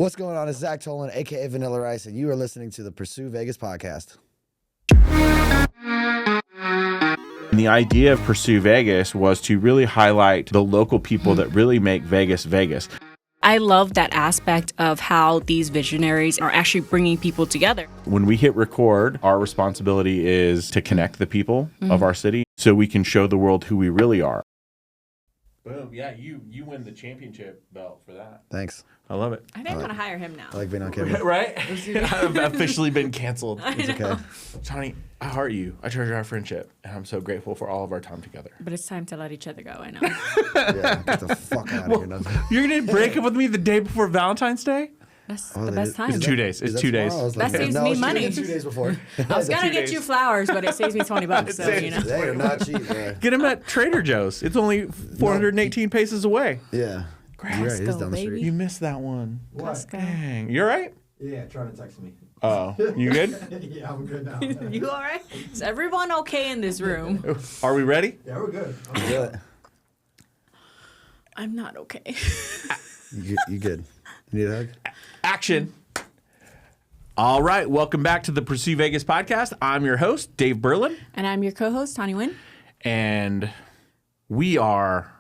What's going on? It's Zach Tolen, a.k.a. Vanilla Rice, and you are listening to the Pursue Vegas podcast. And the idea of Pursue Vegas was to really highlight the local people that really make Vegas, Vegas. I love that aspect of how these visionaries are actually bringing people together. When we hit record, our responsibility is to connect the people of our city so we can show the world who we really are. Boom. Yeah, you win the championship belt for that. Thanks. I love it. I think I'm going to hire him now. I like being on camera. Right? I've officially been canceled. It's okay. Johnny, I heart you. I treasure our friendship, and I'm so grateful for all of our time together. But it's time to let each other go, I know. Yeah, get the fuck out of here. You're going to break up with me the day before Valentine's Day? That's the best time. It's 2 days. It's 2 days. That saves me money. 2 days before. I was going to get you flowers, but it saves me $20, so, you know. They are not cheap, man. Get them at Trader Joe's. It's only 418 paces away. Yeah. You're right, it is down the street. You missed that one. What? Dang. You all right? Yeah, trying to text me. Oh, you good? Yeah, I'm good now. You all right? Is everyone okay in this room? Are we ready? Yeah, we're good. Good. I'm not okay. You good? You need a hug? Action. All right. Welcome back to the Pursue Vegas podcast. I'm your host, Dave Berlin. And I'm your co-host, Tani Wynn. And we are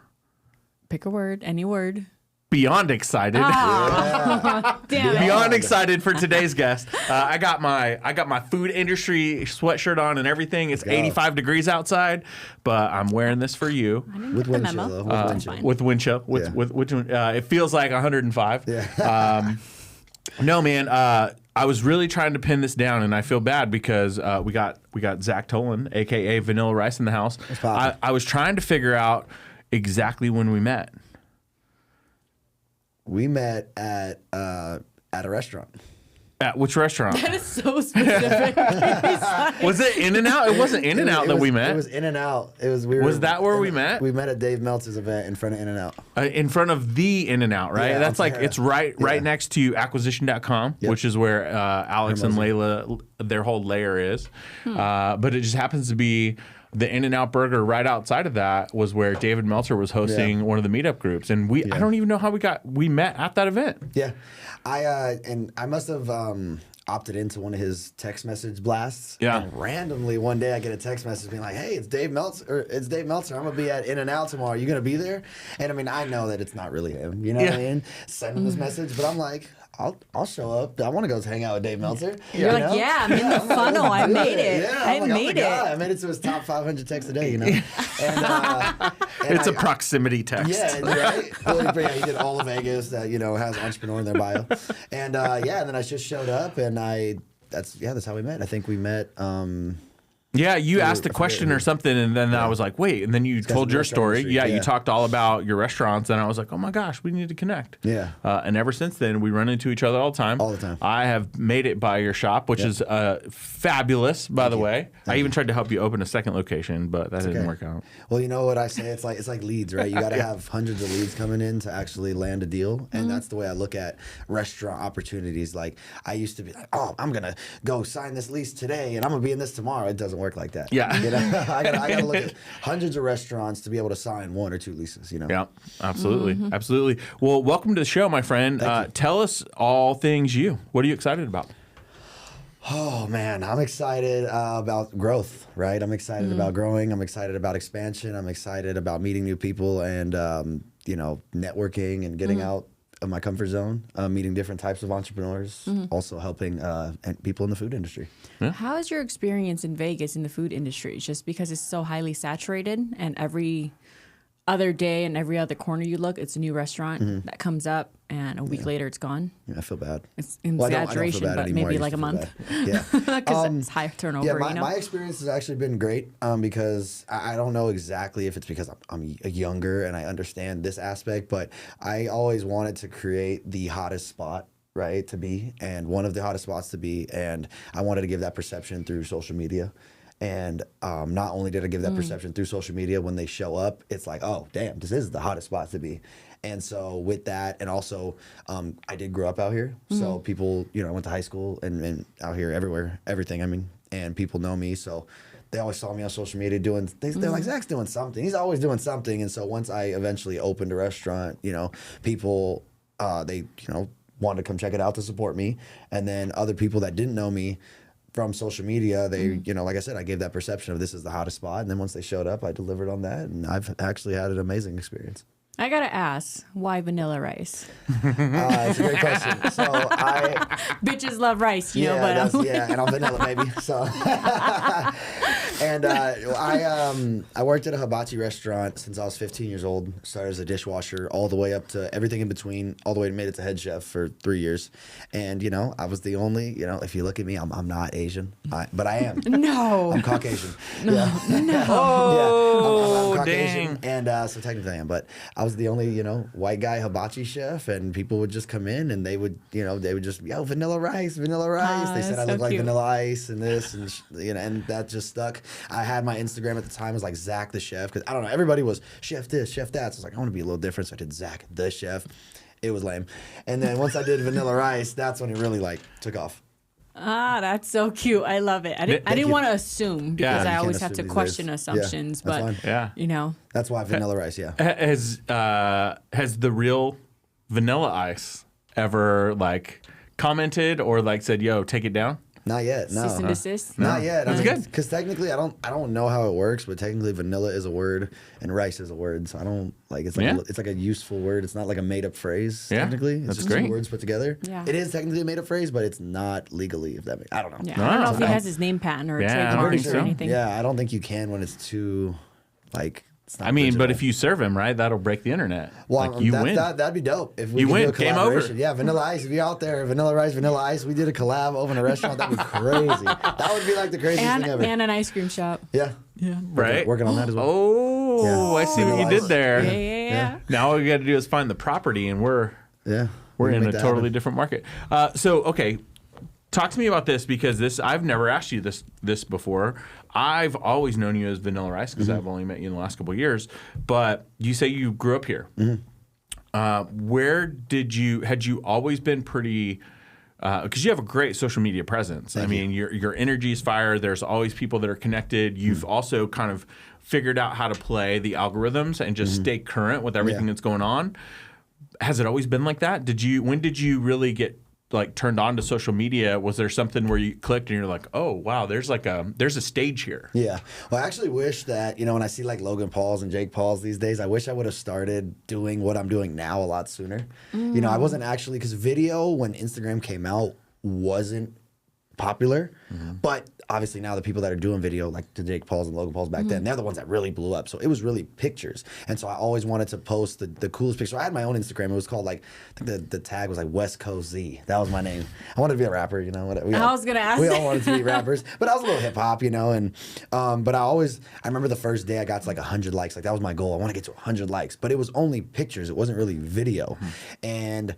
Pick a word, any word. beyond excited. Damn it. Beyond excited for today's guest. I got my food industry sweatshirt on and everything. It's 85 degrees outside, but I'm wearing this for you. With wind chill, though. With wind chill. It feels like 105. Yeah. No, man. I was really trying to pin this down, and I feel bad because we got Zach Tolen, aka Vanilla Rice, in the house. I was trying to figure out exactly when we met. We met at a restaurant. At which restaurant? That is so specific. Was it In-N-Out? It wasn't In-N-Out that we met. It was In-N-Out. Was that where we met? We met at Dave Meltzer's event in front of In-N-Out. In front of the In-N-Out, right? Yeah, That's like, it's right next to acquisition.com, which is where Alex and Layla, their whole layer is. But it just happens to be the In-N-Out burger right outside of that was where David Meltzer was hosting one of the meetup groups. And I don't even know how we met at that event. Yeah. I must have opted into one of his text message blasts. Yeah. And randomly one day I get a text message being like, "Hey, it's Dave Meltzer. I'm gonna be at In-N-Out tomorrow. Are you gonna be there?" And I mean, I know that it's not really him. You know what I mean? Send him this message, but I'm like, I'll show up. I want to go hang out with Dave Meltzer. You're like, yeah, I'm in the funnel. I made it. Yeah, I made it. I made it to his top 500 texts a day, you know? And It's a proximity text. Yeah, right? Well, he did all of Vegas that, has entrepreneur in their bio. And and then I just showed up and that's how we met. I think we met Yeah, you asked a question or something, and then I was like, wait, and then you told your story. Yeah, you talked all about your restaurants, and I was like, oh my gosh, we need to connect. Yeah. And ever since then, we run into each other all the time. All the time. I have made it by your shop, which is fabulous, by the way. I even tried to help you open a second location, but that didn't work out. Well, you know what I say? It's like leads, right? You got to have hundreds of leads coming in to actually land a deal, and that's the way I look at restaurant opportunities. Like, I used to be like, oh, I'm going to go sign this lease today, and I'm going to be in this tomorrow. It doesn't work like that. Yeah. I gotta look at hundreds of restaurants to be able to sign 1 or 2 leases, Yeah, absolutely. Absolutely. Well, welcome to the show, my friend. Tell us all things you. What are you excited about? Oh, man, I'm excited about growth, right? I'm excited about growing. I'm excited about expansion. I'm excited about meeting new people and, networking and getting out of my comfort zone, meeting different types of entrepreneurs, also helping people in the food industry. Yeah. How is your experience in Vegas in the food industry? Just because it's so highly saturated and every other day and every other corner you look, it's a new restaurant that comes up and a week later it's gone. Yeah, I feel bad. It's in I exaggeration, don't feel bad but anymore. maybe like a month. Yeah. Because it's high turnover, my experience has actually been great because I don't know exactly if it's because I'm younger and I understand this aspect, but I always wanted to create the hottest spot, right, to be, and one of the hottest spots to be, and I wanted to give that perception through social media. And not only did I give that perception through social media, when they show up, it's like, oh, damn, this is the hottest spot to be. And so with that, and also I did grow up out here. So people, I went to high school and out here everywhere, everything, and people know me. So they always saw me on social media doing, they're like, Zach's doing something. He's always doing something. And so once I eventually opened a restaurant, people, they, wanted to come check it out to support me. And then other people that didn't know me from social media, they, you know, like I said, I gave that perception of this is the hottest spot. And then once they showed up, I delivered on that. And I've actually had an amazing experience. I gotta ask, why vanilla rice? It's a great question. So Bitches love rice, you know, but and I'm vanilla, baby. So, and I worked at a hibachi restaurant since I was 15 years old. Started as a dishwasher, all the way up to everything in between, all the way made it to head chef for 3 years. And you know, I was the only. You know, if you look at me, I'm not Asian, but I am. No, I'm Caucasian. No. Oh, I'm Caucasian, dang. and so technically I am, but I was the only, you know, white guy hibachi chef, and people would just come in and they would just, yo, vanilla rice. They said I so look like cute. Vanilla Ice and this, and you know, and that just stuck. I had my Instagram at the time was like Zach the Chef, because I don't know, everybody was chef this, chef that. So I was like, I want to be a little different, so I did Zach the Chef. It was lame, and then once I did Vanilla Rice, that's when it really like took off. That's so cute. I love it. I didn't want to assume because Yeah. I You always can't have to assume these question days. assumptions, Yeah, that's but fine. Yeah. you know, That's why Vanilla Rice, yeah. Has the real Vanilla Ice ever like commented or like said, "Yo, take it down"? Not yet, no. cease and desist. Not yet. That's good. Because technically, I don't know how it works, but technically, vanilla is a word and rice is a word. So I don't like it's like Yeah. it's like a useful word. It's not like a made up phrase. Yeah, Technically, it's that's just great. two words put together. Yeah. It is technically a made up phrase, but it's not legally. If that makes, I don't know. Yeah, I don't know if he No. has his name patent or Yeah, I'm trademark pretty or sure. anything. Yeah, I don't think you can when it's too like. It's not I mean, but digital. if you serve him right, that'll break the internet. Well, like you win. That'd be dope. If we You could win. do a Game over. collaboration. Yeah, Vanilla Ice. If you're out there, Vanilla Rice, Vanilla Ice. We did a collab over in a restaurant. That'd be crazy. That would be like the craziest And, thing ever. and an ice cream shop. Yeah. Right? Working on that as well. Oh, Yeah. I see what you Vanilla did Ice. there. Yeah. Now all we got to do is find the property, and we're Yeah. we're We can in a make that totally happen. different market. So okay, talk to me about this because this I've never asked you this before. I've always known you as Vanilla Rice because I've only met you in the last couple of years. But you say you grew up here. Where had you always been pretty? Because you have a great social media presence. I mean, your energy is fire. There's always people that are connected. You've also kind of figured out how to play the algorithms and just stay current with everything that's going on. Has it always been like that? When did you really get like turned on to social media? Was there something where you clicked and you're like, oh wow, there's a stage here? Yeah. Well, I actually wish that, you know, when I see like Logan Pauls and Jake Pauls these days, I wish I would have started doing what I'm doing now a lot sooner. You know, I wasn't actually, because video when Instagram came out wasn't popular, but obviously now the people that are doing video, like the Jake Pauls and Logan Pauls back then, they're the ones that really blew up. So it was really pictures. And so I always wanted to post the coolest picture. So I had my own Instagram. It was called like, I think the tag was like West Coast Z. That was my name. I wanted to be a rapper, you know. I was gonna ask We that. all wanted to be rappers, but I was a little hip hop, you know. And but I remember the first day I got to like 100 likes. Like that was my goal. I want to get to 100 likes, but it was only pictures. It wasn't really video. And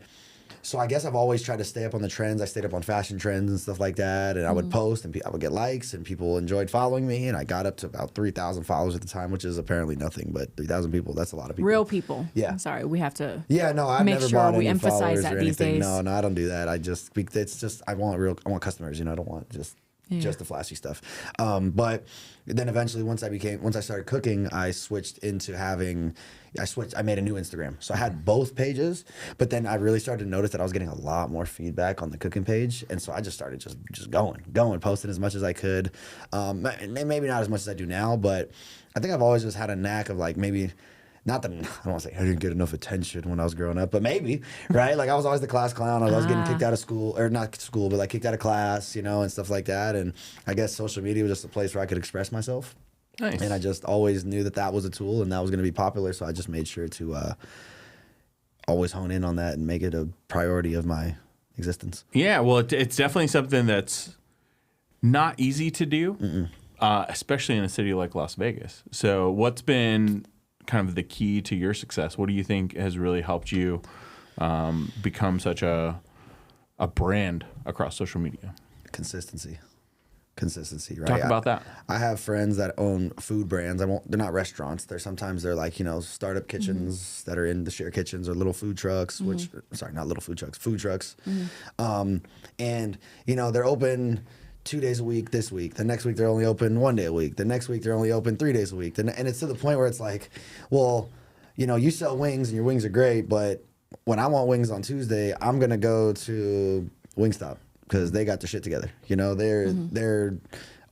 so I guess I've always tried to stay up on the trends. I stayed up on fashion trends and stuff like that. And I would post and I would get likes and people enjoyed following me. And I got up to about 3,000 followers at the time, which is apparently nothing, but 3,000 people, that's a lot of people. Real people. Yeah. I'm sorry, we have to. Yeah, no, I've Make never sure bought we any emphasize followers that or these anything. days. No, I don't do that. I want customers, you know, I don't want just the flashy stuff. But then eventually once I started cooking, I made a new Instagram. So I had both pages, but then I really started to notice that I was getting a lot more feedback on the cooking page. And so I just started just going, posting as much as I could. Maybe not as much as I do now, but I think I've always just had a knack of like maybe, not that, I don't want to say I didn't get enough attention when I was growing up, but maybe, right? Like I was always the class clown. I was getting kicked out of school, or not school, but like kicked out of class, you know, and stuff like that. And I guess social media was just a place where I could express myself. Nice. And I just always knew that was a tool and that was going to be popular. So I just made sure to always hone in on that and make it a priority of my existence. Yeah, well, it's definitely something that's not easy to do, especially in a city like Las Vegas. So what's been kind of the key to your success? What do you think has really helped you become such a brand across social media? Consistency, right? Talk about that. I have friends that own food brands. They're not restaurants. They're like, you know, startup kitchens that are in the share kitchens or little food trucks, not little food trucks, food trucks. And, you know, they're open 2 days a week this week. The next week they're only open 1 day a week. The next week they're only open 3 days a week. And it's to the point where it's like, well, you know, you sell wings and your wings are great, but when I want wings on Tuesday, I'm gonna go to Wingstop because they got their shit together. You know, they're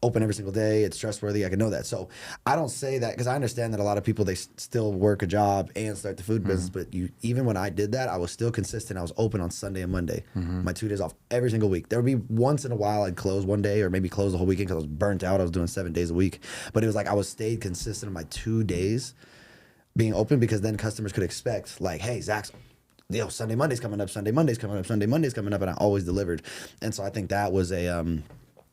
open every single day. It's trustworthy. I can know that. So I don't say that because I understand that a lot of people, they still work a job and start the food business. But even when I did that, I was still consistent. I was open on Sunday and Monday. My 2 days off every single week. There would be once in a while I'd close one day or maybe close the whole weekend because I was burnt out. I was doing 7 days a week. But it was like I was stayed consistent on my 2 days being open because then customers could expect like, hey, Zach's, Sunday, Monday's coming up, Sunday, Monday's coming up, Sunday, Monday's coming up. And I always delivered. And so I think that was a,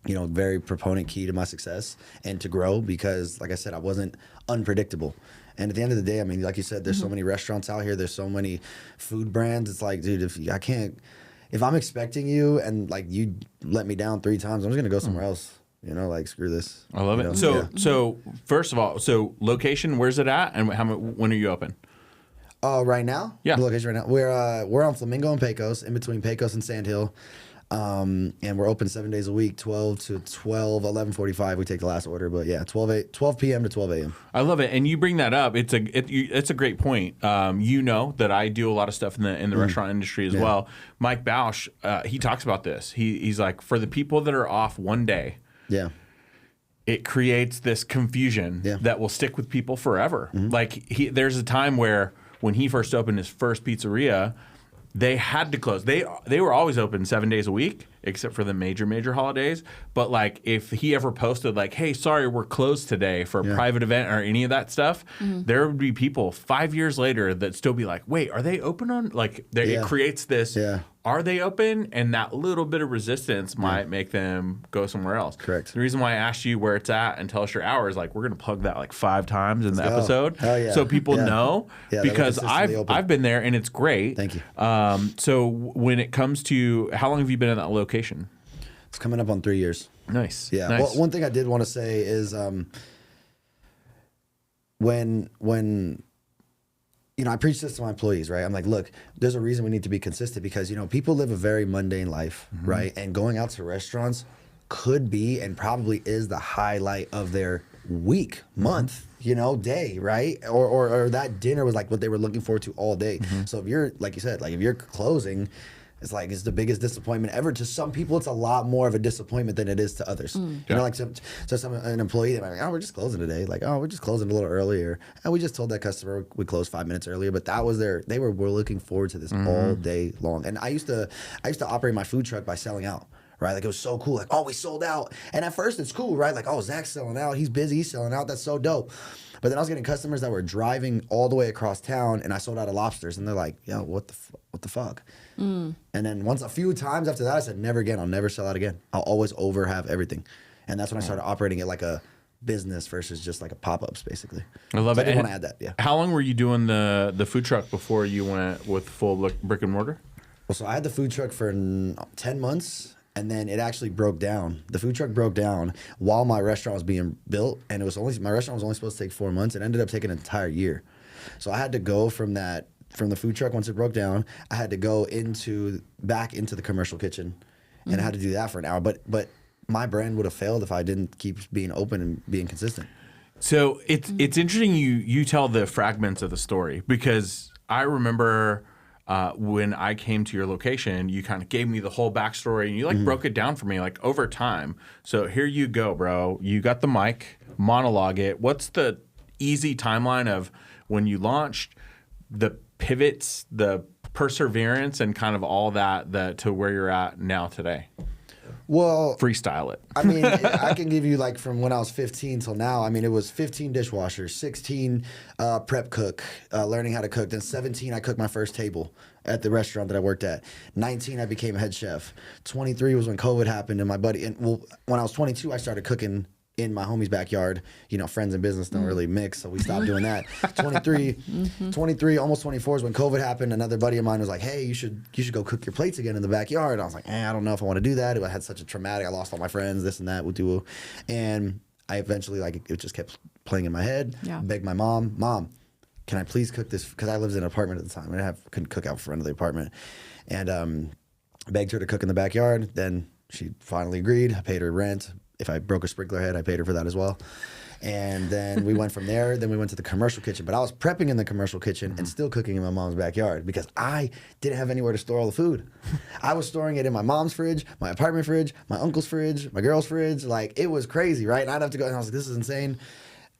very proponent key to my success and to grow because, like I said, I wasn't unpredictable. And at the end of the day, I mean, like you said, there's so many restaurants out here. There's so many food brands. It's like, dude, if I'm expecting you and like you let me down 3 times, I'm just gonna go somewhere else. You know, like screw this. I love it. So first of all, location, where's it at, and when are you open? Right now, yeah, the location right now. We're on Flamingo and Pecos, in between Pecos and Sandhill. And we're open 7 days a week, 12 to 12, 11:45. We take the last order, but yeah, 12 p.m. to 12 a.m. I love it, and you bring that up. It's a great point. You know that I do a lot of stuff in the restaurant industry as well. Mike Bausch, he talks about this. He's like, for the people that are off one day, it creates this confusion that will stick with people forever. Like there's a time where when he first opened his first pizzeria, they had to close. They were always open 7 days a week, except for the major holidays. But like if he ever posted like, hey, sorry, we're closed today for a private event or any of that stuff, there would be people 5 years later that still be like, wait, are they open on? Like it creates this, are they open? And that little bit of resistance might make them go somewhere else. Correct. The reason why I asked you where it's at and tell us your hours, like we're going to plug that like 5 times in the episode. Hell yeah. So people know because I've been there and it's great. Thank you. So when it comes to, how long have you been in that location? It's coming up on 3 years. Nice. Yeah. Nice. Well, one thing I did want to say is when I preach this to my employees, right? I'm like, look, there's a reason we need to be consistent because, people live a very mundane life, right? And going out to restaurants could be and probably is the highlight of their week, month, day, right? Or that dinner was like what they were looking forward to all day. So if you're, like you said, like if you're closing, it's like it's the biggest disappointment ever. To some people, it's a lot more of a disappointment than it is to others. Like an employee, they're like, oh, we're just closing today. Like, oh, we're just closing a little earlier. And we just told that customer we closed 5 minutes earlier. But that was they were looking forward to this all day long. And I used to operate my food truck by selling out. Right, like it was so cool. Like, oh, we sold out, and at first it's cool, right? Like, oh, Zach's selling out. He's busy. He's selling out. That's so dope. But then I was getting customers that were driving all the way across town, and I sold out of lobsters, and they're like, yo, what the fuck? And then a few times after that, I said, never again. I'll never sell out again. I'll always have everything, and that's when I started operating it like a business versus just like a pop-ups, basically. I love it. I did want to add that. Yeah. How long were you doing the food truck before you went with full brick and mortar? Well, so I had the food truck for 10 months. And then it actually broke down. The food truck broke down while my restaurant was being built, and my restaurant was only supposed to take 4 months. It ended up taking an entire year. So I had to go from the food truck once it broke down. I had to go back into the commercial kitchen, and I had to do that for an hour. But my brand would have failed if I didn't keep being open and being consistent. So it's interesting you tell the fragments of the story because I remember. When I came to your location, you kind of gave me the whole backstory and you broke it down for me like over time. So here you go, bro. You got the mic, monologue it. What's the easy timeline of when you launched, the pivots, the perseverance, and kind of all that to where you're at now today? Well, freestyle it. I mean, I can give you like from when I was 15 till now. I mean, it was 15 dishwashers, 16 prep cook, learning how to cook. Then 17, I cooked my first table at the restaurant that I worked at. 19, I became a head chef. 23 was when COVID happened, and when I was 22, I started cooking in my homie's backyard. Friends and business don't really mix, so we stopped doing that. 23, almost 24 is when COVID happened. Another buddy of mine was like, hey, you should go cook your plates again in the backyard. I was like, I don't know if I want to do that. I had such a traumatic, I lost all my friends, this and that, and I eventually, it just kept playing in my head. Begged my mom, can I please cook this? Because I lived in an apartment at the time. Couldn't cook out front of the apartment. And begged her to cook in the backyard. Then she finally agreed. I paid her rent. if I broke a sprinkler head, I paid her for that as well. And then we went from there. Then we went to the commercial kitchen. But I was prepping in the commercial kitchen and still cooking in my mom's backyard because I didn't have anywhere to store all the food. I was storing it in my mom's fridge, my apartment fridge, my uncle's fridge, my girl's fridge. Like, it was crazy, right? And I'd have to go. And I was like, this is insane.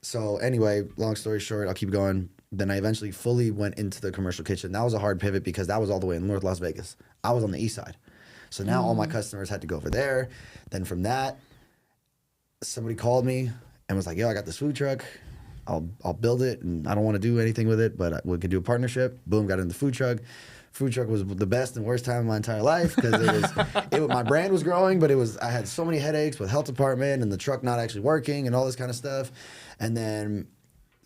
So anyway, long story short, I'll keep going. Then I eventually fully went into the commercial kitchen. That was a hard pivot because that was all the way in North Las Vegas. I was on the east side. So now all my customers had to go over there. Then from that, somebody called me and was like, yo, I got this food truck. I'll build it, and I don't want to do anything with it, but we could do a partnership. Boom, got in the food truck. Food truck was the best and worst time of my entire life because my brand was growing, but I had so many headaches with health department and the truck not actually working and all this kind of stuff. And then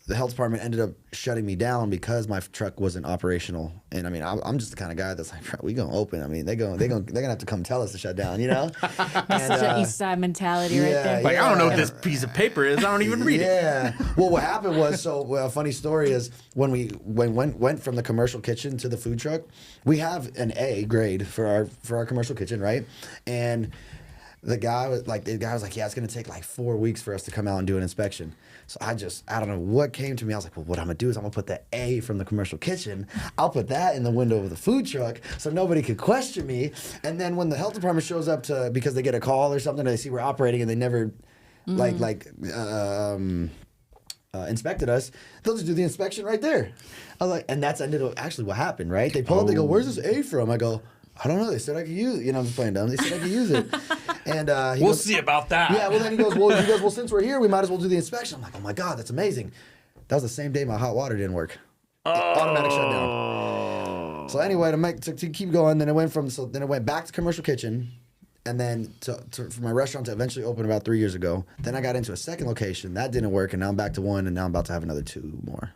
the health department ended up shutting me down because my truck wasn't operational. And I mean, I'm just the kind of guy that's like, we gonna open. I mean, they're gonna have to come tell us to shut down, you know? That's such an East Side mentality right there. Like, I don't know what this piece of paper is. I don't even read it. Yeah. Well, what happened was, a funny story is when we went from the commercial kitchen to the food truck, we have an A grade for our commercial kitchen, right? And the guy was like, yeah, it's gonna take like 4 weeks for us to come out and do an inspection. So I don't know what came to me. I was like, well, what I'm gonna do is I'm gonna put the A from the commercial kitchen. I'll put that in the window of the food truck so nobody could question me. And then when the health department shows up because they get a call or something, they see we're operating and they never inspected us, they'll just do the inspection right there. I was like, and that's ended up actually what happened, right? They pull up, they go, where's this A from? I go, I don't know. They said I could use it. You know, I'm just playing dumb. They said I could use it. And we'll goes, see about that. Yeah, well, then he goes, well, since we're here, we might as well do the inspection. I'm like, oh my God, that's amazing. That was the same day my hot water didn't work. Automatic shutdown. So anyway, to keep going, then it went back to commercial kitchen, and then for my restaurant to eventually open about 3 years ago. Then I got into a second location. That didn't work, and now I'm back to one, and now I'm about to have another 2 more.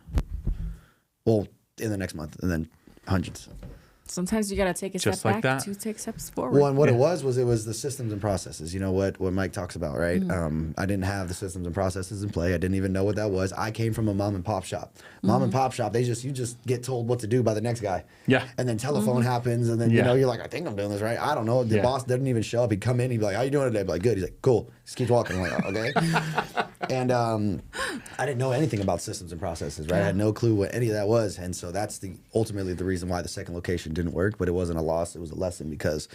Well, in the next month, and then hundreds. Sometimes you got to take a step like back that. to take steps forward. Well, and what it was the systems and processes. You know what Mike talks about, right? I didn't have the systems and processes in play. I didn't even know what that was. I came from a mom and pop shop. Mom and pop shop, you just get told what to do by the next guy. Yeah. And then telephone happens, and then you know you're like, I think I'm doing this right. I don't know. The boss didn't even show up. He'd come in, he'd be like, how you doing today? I'd be like, good. He's like, cool. Just keep walking. I'm like, okay. And I didn't know anything about systems and processes, right? I had no clue what any of that was, and so that's ultimately the reason why the second location didn't work. But it wasn't a loss; it was a lesson because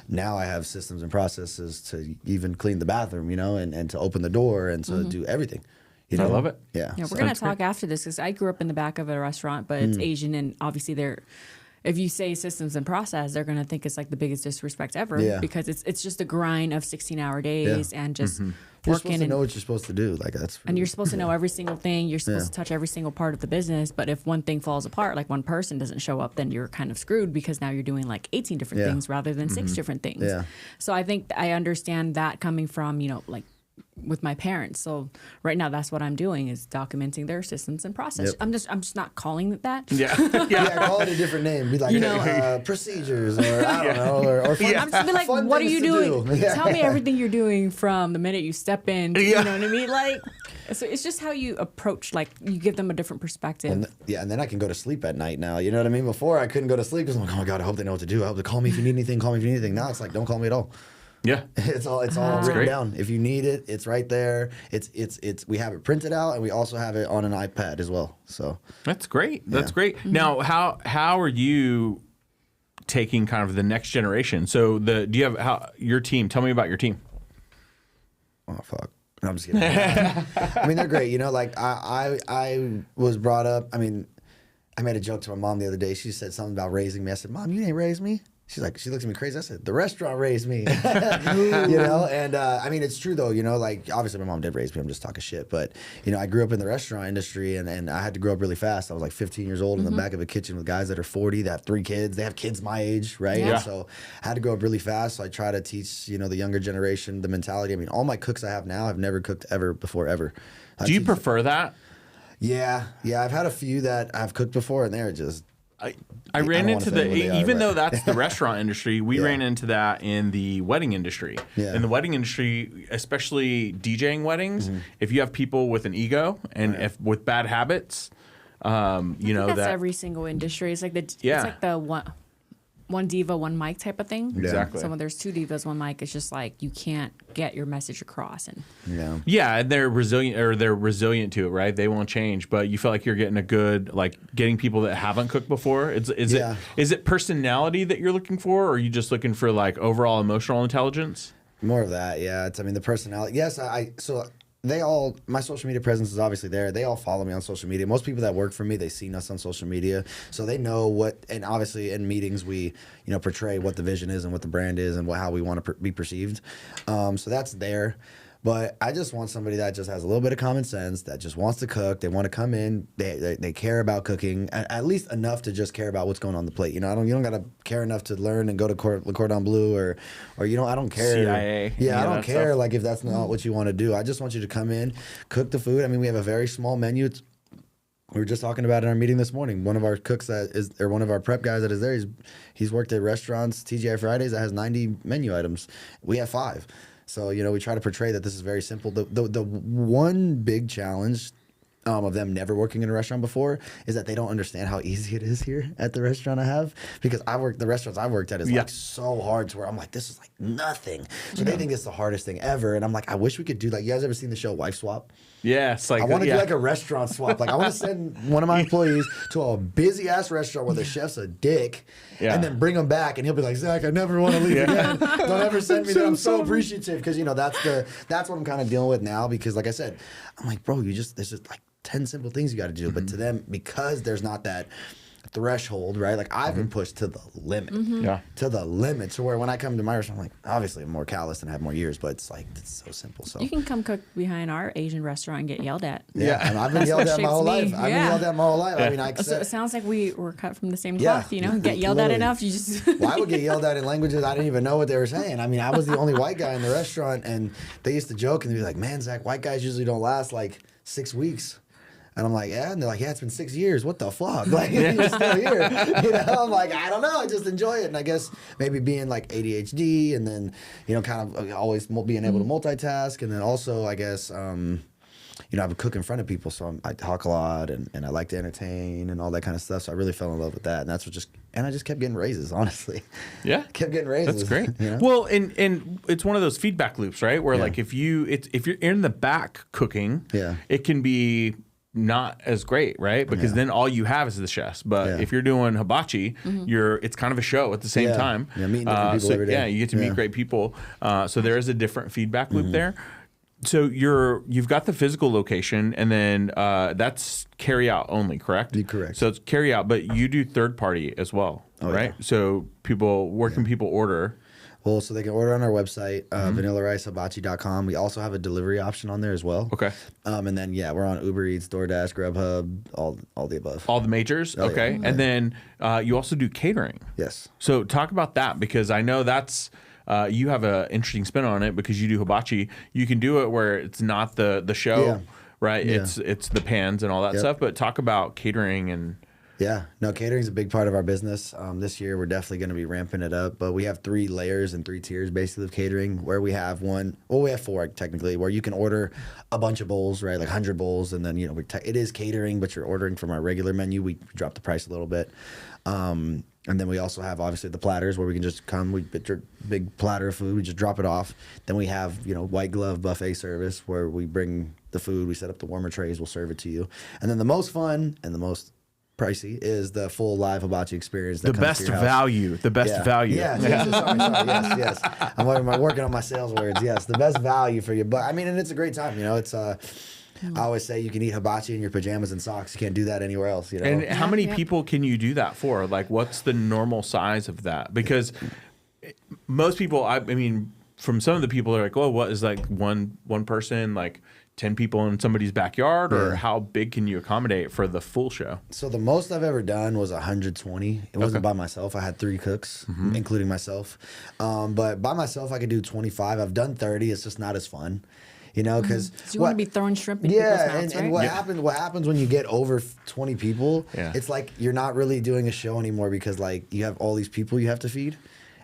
now I have systems and processes to even clean the bathroom, you know, and to open the door and to do everything. You know? I love it. Yeah. Yeah, we're gonna talk after this because I grew up in the back of a restaurant, but it's Asian, and obviously if you say systems and process, they're going to think it's like the biggest disrespect ever because it's just a grind of 16-hour days and just You're working. supposed to know what you're supposed to do. Like that's. And you're supposed to know every single thing. You're supposed to touch every single part of the business. But if one thing falls apart, like one person doesn't show up, then you're kind of screwed because now you're doing like 18 different things rather than 6 different things. Yeah. So I think I understand that coming from, like with my parents. So right now that's what I'm doing is documenting their systems and process. Yep. I'm just not calling it that. Yeah. Call it a different name. Be like procedures or I don't know or fun, I'm just be like, what are you doing? Tell me everything you're doing from the minute you step in. You know what I mean? Like, so it's just how you approach. Like you give them a different perspective. And then I can go to sleep at night now. You know what I mean? Before I couldn't go to sleep because I'm like, oh my God, I hope they know what to do. I hope they call me if you need anything. Call me if you need anything. Now it's like, don't call me at all. Yeah, it's all written down. If you need it, it's right there. It's we have it printed out, and we also have it on an iPad as well. So that's great. That's great. Now, how are you taking kind of the next generation? So do you have your team? Tell me about your team. Oh fuck. No, I'm just kidding. I mean, they're great. You know, like I was brought up. I mean, I made a joke to my mom the other day. She said something about raising me. I said, Mom, you didn't raise me. She looks at me crazy. I said, the restaurant raised me, you know? And I mean, it's true though, you know, like obviously my mom did raise me. I'm just talking shit. But, you know, I grew up in the restaurant industry and I had to grow up really fast. I was like 15 years old in the back of a kitchen with guys that are 40, that have 3 kids. They have kids my age, right? Yeah. And so I had to grow up really fast. So I try to teach, you know, the younger generation the mentality. I mean, all my cooks I have now, I've never cooked ever before, ever. Do you prefer that? Yeah. I've had a few that I've cooked before and they're just... I ran into though that's the restaurant industry, we ran into that in the wedding industry. Yeah. In the wedding industry, especially DJing weddings, if you have people with an ego and with bad habits, you know that's every single industry. It's like it's like the one. one diva, one mic type of thing. Exactly. So when there's two divas, one mic, it's just like you can't get your message across. And and they're resilient to it, right? They won't change, but you feel like you're getting a good, like getting people that haven't cooked before. Is it personality that you're looking for, or are you just looking for like overall emotional intelligence? More of that, yeah. It's, I mean, the personality. Yes, my social media presence is obviously there. They all follow me on social media. Most people that work for me, they've seen us on social media. So they know what, and obviously in meetings, we, portray what the vision is and what the brand is and how we want to be perceived. So that's there. But I just want somebody that just has a little bit of common sense, that just wants to cook. They want to come in. They care about cooking, at least enough to just care about what's going on the plate. You don't got to care enough to learn and go to Le Cordon Bleu or I don't care. CIA. Yeah, I don't care stuff. Like if that's not what you want to do. I just want you to come in, cook the food. I mean, we have a very small menu. We were just talking about it in our meeting this morning. One of our cooks one of our prep guys that is there, he's worked at restaurants, TGI Fridays, that has 90 menu items. We have 5. So, we try to portray that this is very simple. The one big challenge of them never working in a restaurant before is that they don't understand how easy it is here at the restaurant I have. Because the restaurants I worked at is like so hard to where I'm like, this is like nothing. So they think it's the hardest thing ever. And I'm like, I wish we could do, like, you guys ever seen the show Wife Swap? Yeah, it's like I want to do like a restaurant swap. Like I want to send one of my employees to a busy ass restaurant where the chef's a dick, and then bring him back, and he'll be like, Zach, I never want to leave again. Don't ever send me there. I'm so appreciative because that's what I'm kind of dealing with now. Because like I said, I'm like, bro, there's just like 10 simple things you got to do, but to them, because there's not that threshold, right? Like I've been pushed to the limit, to the limit. So where when I come to my restaurant, I'm like, obviously I'm more callous and have more years, but it's like it's so simple. So you can come cook behind our Asian restaurant and get yelled at. Yeah, and I've been yelled at my whole life. I've been yelled at my whole life. I mean, so it sounds like we were cut from the same cloth. Get yelled at enough, you just. Well, I would get yelled at in languages I didn't even know what they were saying. I mean, I was the only white guy in the restaurant, and they used to joke and they'd be like, "Man, Zach, white guys usually don't last like 6 weeks." And I'm like, yeah. And they're like, yeah, it's been 6 years. What the fuck? Like, you're still here. I'm like, I don't know. I just enjoy it. And I guess maybe being like ADHD and then, kind of always being able to multitask. And then also, I guess, I would cook in front of people. So I talk a lot and I like to entertain and all that kind of stuff. So I really fell in love with that. And that's what I just kept getting raises, honestly. Yeah. Kept getting raises. That's great. Well, and it's one of those feedback loops, right? Where like if you're in the back cooking, it can be not as great, right? Because then all you have is the chefs. But if you're doing hibachi, it's kind of a show at the same time. Yeah, meeting different people every day. Yeah, you get to meet great people. So there is a different feedback loop there. So you've got the physical location, and then that's carry out only, correct? Correct. So it's carry out, but you do third party as well, right? Yeah. So where can people order? Well, so they can order on our website, vanillaricehibachi.com. We also have a delivery option on there as well. Okay. And then, we're on Uber Eats, DoorDash, Grubhub, all the above. All the majors? Okay. Yeah. And then you also do catering. Yes. So talk about that, because I know that's you have an interesting spin on it because you do hibachi. You can do it where it's not the show, right? Yeah. It's the pans and all that stuff. But talk about catering and... Yeah, no, catering is a big part of our business. This year, we're definitely going to be ramping it up. But we have 3 layers and 3 tiers, basically, of catering, where we have we have 4, technically, where you can order a bunch of bowls, right, like 100 bowls. And then, it is catering, but you're ordering from our regular menu. We drop the price a little bit. And then we also have, obviously, the platters, where we can just come, we get your big platter of food, we just drop it off. Then we have, white glove buffet service, where we bring the food, we set up the warmer trays, we'll serve it to you. And then the most fun and the most pricey is the full live hibachi experience. The best value. The best value. Yeah. Sorry. Yes. I'm working on my sales words. Yes. The best value for you. But I mean, and it's a great time. It's I always say you can eat hibachi in your pajamas and socks. You can't do that anywhere else. And how many people can you do that for? Like, what's the normal size of that? Because most people, I mean, from some of the people are like, oh, what is like one person, like 10 people in somebody's backyard, or how big can you accommodate for the full show? So the most I've ever done was 120. It wasn't by myself. I had 3 cooks, including myself. But by myself, I could do 25. I've done 30. It's just not as fun. Because you want to be throwing shrimp in people's mouths, and right? what happens when you get over 20 people, it's like you're not really doing a show anymore, because like you have all these people you have to feed.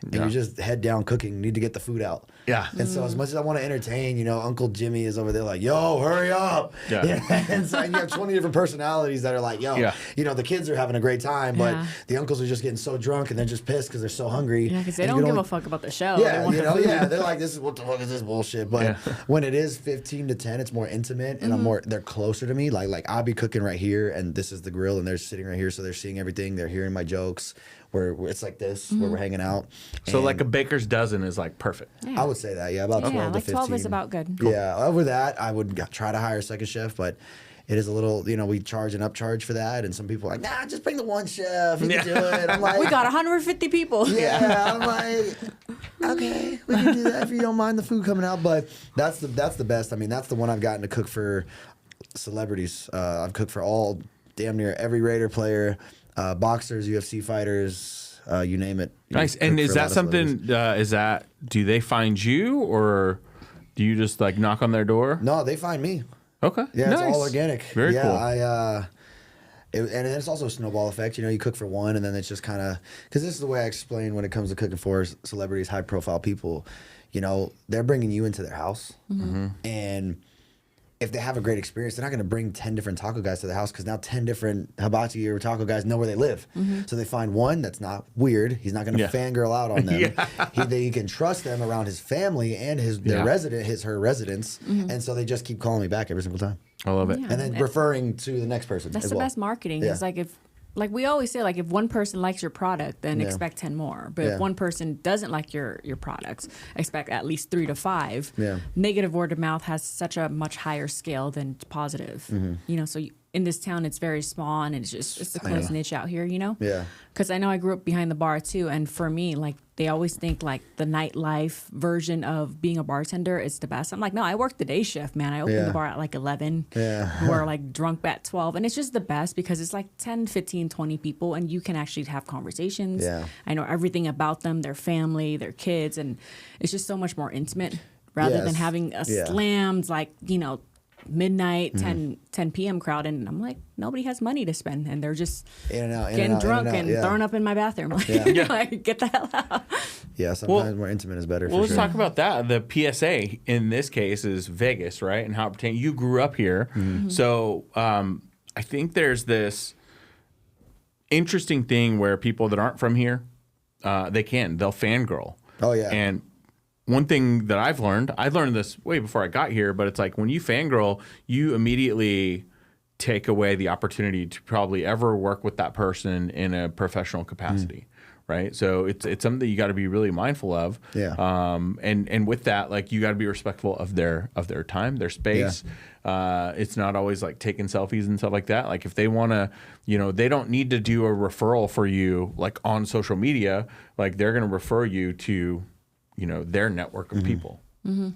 and you just head down cooking. You need to get the food out. Yeah. And so as much as I want to entertain, you know, Uncle Jimmy is over there like, yo, hurry up. Yeah. And so you have 20 different personalities that are like, yo, you know, the kids are having a great time, but the uncles are just getting so drunk and they're just pissed because they're so hungry. Yeah, because they don't give a fuck about the show. Yeah, you know, they're like, this is what the fuck is this bullshit? But when it is 15 to 10, it's more intimate and they're closer to me. Like I'll be cooking right here and this is the grill and they're sitting right here. So they're seeing everything. They're hearing my jokes. Where it's like this, where we're hanging out. So and like a baker's dozen is like perfect. I would say that, about 12 to 15. 12 is about good. Cool. Yeah, over that, I would try to hire a second chef, but it is a little, you know, we charge an upcharge for that, and some people are like, nah, just bring the one chef, you can do it. I'm like, we got 150 people. Yeah, I'm like, okay, we can do that if you don't mind the food coming out, but that's the best. I mean, that's the one I've gotten to cook for celebrities. I've cooked for damn near every Raider player. Boxers, UFC fighters, you name it. Nice. And is that something, do they find you or do you just like knock on their door? No, they find me. Okay. Yeah, nice. It's all organic. Very cool. And it's also a snowball effect. You know, you cook for one and then it's just kind of, because this is the way I explain when it comes to cooking for celebrities, high profile people, you know, they're bringing you into their house and if they have a great experience, they're not going to bring 10 different taco guys to the house because now 10 different hibachi or taco guys know where they live. So they find one that's not weird. He's not going to fangirl out on them. He can trust them around his family and her residence. And so they just keep calling me back every single time. I love it. Yeah. And then referring to the next person. That's as the well. best marketing. It's like we always say, like if one person likes your product, then expect 10 more. But if one person doesn't like your products, expect at least 3 to 5. Negative word of mouth has such a much higher scale than positive. You know, so in this town, it's very small and it's a close niche out here, you know? Yeah. Because I know I grew up behind the bar too. And for me, like they always think like the nightlife version of being a bartender is the best. I'm like, no, I work the day shift, man. I open the bar at like 11. We're like drunk at 12. And it's just the best because it's like 10, 15, 20 people and you can actually have conversations. I know everything about them, their family, their kids. And it's just so much more intimate rather than having a slammed, like, you know, midnight 10 p.m. crowd, and I'm like, nobody has money to spend, and they're just getting drunk and throwing up in my bathroom. Like, get the hell out. Yeah, sometimes more intimate is better. Well, let's talk about that. The PSA in this case is Vegas, right? And how it pertains. You grew up here, so I think there's this interesting thing where people that aren't from here, they'll fangirl. Oh yeah, and one thing that I learned this way before I got here, but it's like when you fangirl, you immediately take away the opportunity to probably ever work with that person in a professional capacity, right? So it's something that you got to be really mindful of. And with that, like you got to be respectful of their time, their space. It's not always like taking selfies and stuff like that. Like if they want to, you know, they don't need to do a referral for you like on social media. Like they're going to refer you to, you know, their network of people.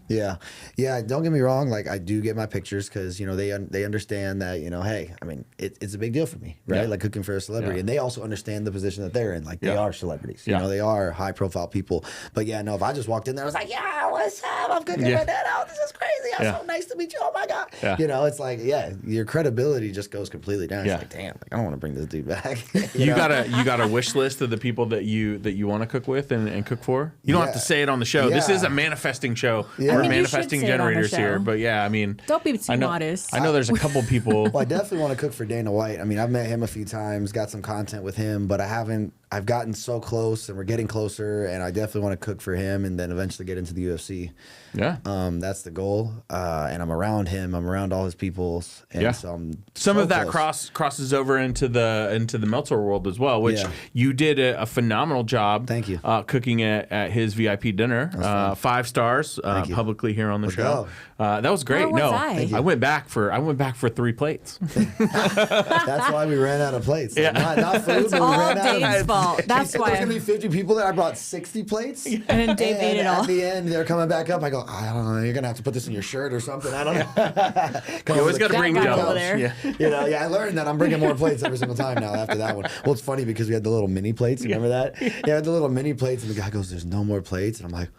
Yeah. Don't get me wrong. Like I do get my pictures because you know they understand that you know, hey, I mean it's a big deal for me, right? Like cooking for a celebrity, and they also understand the position that they're in. Like they are celebrities, you know, they are high profile people. But yeah, no, if I just walked in there, I was like, yeah, what's up? I'm cooking right now. Oh, this is crazy. I'm so nice to meet you. Oh my god. You know, it's like your credibility just goes completely down. It's like, damn, like, I don't want to bring this dude back. you got a wish list of the people that you want to cook with and cook for. You don't have to say it on the show. This is a manifesting show. We're manifesting generators here, but I mean, don't be too modest. I know there's a couple people. Well, I definitely want to cook for Dana White. I mean, I've met him a few times, got some content with him, but I've gotten so close, and we're getting closer, and I definitely want to cook for him, and then eventually get into the UFC. Yeah, that's the goal. And I'm around him. I'm around all his peoples. And so I'm some of that crosses over into the Meltzer world as well, which you did a phenomenal job. Thank you. Cooking at his VIP dinner, 5 stars publicly here on the show. That was great. I went back for 3 plates. That's why we ran out of plates. Like, not food, it's but all we ran out Dave's of fault. That's why there's gonna be 50 people there. I brought 60 plates, and then Dave ate it all. At the end, they're coming back up. I go, I don't know. You're gonna have to put this in your shirt or something. I don't know. You always got to bring doubles. You know, I learned that I'm bringing more plates every single time now after that one. Well, it's funny because we had the little mini plates. Remember that? Yeah, the little mini plates, and the guy goes, "There's no more plates," and I'm like.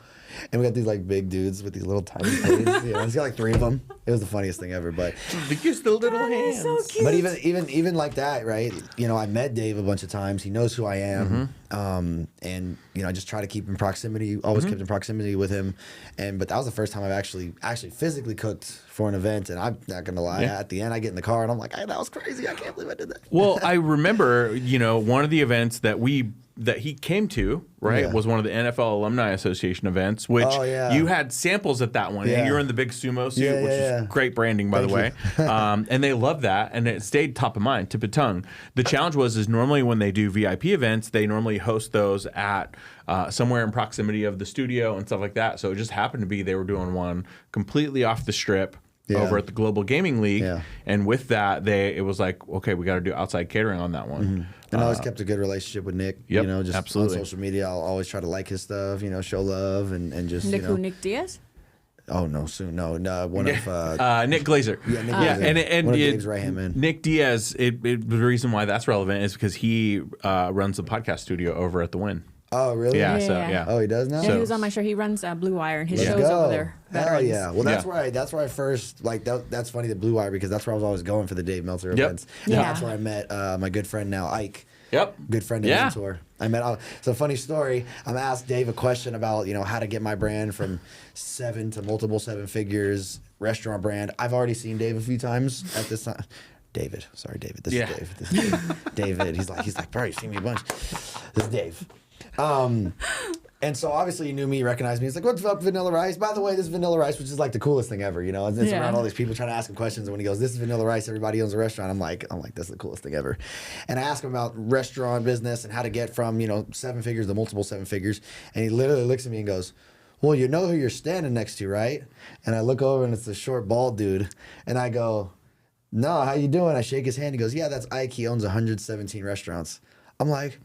And we got these like big dudes with these little tiny plates. You know, he's got like 3 of them. It was the funniest thing ever. But just the little hands. So cute. But even like that, right? You know, I met Dave a bunch of times. He knows who I am. And I just try to keep in proximity, always kept in proximity with him. But that was the first time I've actually physically cooked for an event. And I'm not gonna lie, at the end I get in the car and I'm like, hey, that was crazy. I can't believe I did that. Well, I remember, one of the events that he came to, right, was one of the NFL Alumni Association events, which you had samples at that one. And you're in the big sumo suit, which is great branding, by the way. And they love that, and it stayed top of mind, tip of tongue. The challenge is normally when they do VIP events, they normally host those at somewhere in proximity of the studio and stuff like that. So it just happened to be they were doing one completely off the strip. Over at the Global Gaming League, and with that, it was like, okay, we got to do outside catering on that one. And I always kept a good relationship with Nick. Just absolutely. On social media, I'll always try to like his stuff, show love and just Nick who, Nick Diaz? Oh no, soon no, one of Nick Glazer. Yeah, Nick Glazer. And one of Dave's right hand man. Nick Diaz. The reason why that's relevant is because he runs the podcast studio over at the Win. Oh, really? Yeah. Oh, he does now? Yeah, he was on my show. He runs Blue Wire, and his show's over there. Hell yeah. Well, that's where I first, that's funny, the Blue Wire, because that's where I was always going for the Dave Meltzer events. Yeah. That's where I met my good friend now, Ike. Yep. Good friend and mentor. I met, so funny story, I'm asked Dave a question about, how to get my brand from 7 to multiple 7 figures, restaurant brand. I've already seen Dave a few times at this time. David. Sorry, David. This is Dave. This is Dave. David. He's like, bro, you've seen me a bunch. This is Dave. And so obviously he knew me, recognized me. He's like, what's up, Vanilla Rice? By the way, this is Vanilla Rice, which is like the coolest thing ever, It's around all these people trying to ask him questions. And when he goes, this is Vanilla Rice, everybody owns a restaurant. I'm like, that's the coolest thing ever. And I ask him about restaurant business and how to get from, 7 figures to multiple 7 figures. And he literally looks at me and goes, well, you know who you're standing next to, right? And I look over and it's the short, bald dude. And I go, no, how you doing? I shake his hand. He goes, yeah, that's Ike. He owns 117 restaurants. I'm like,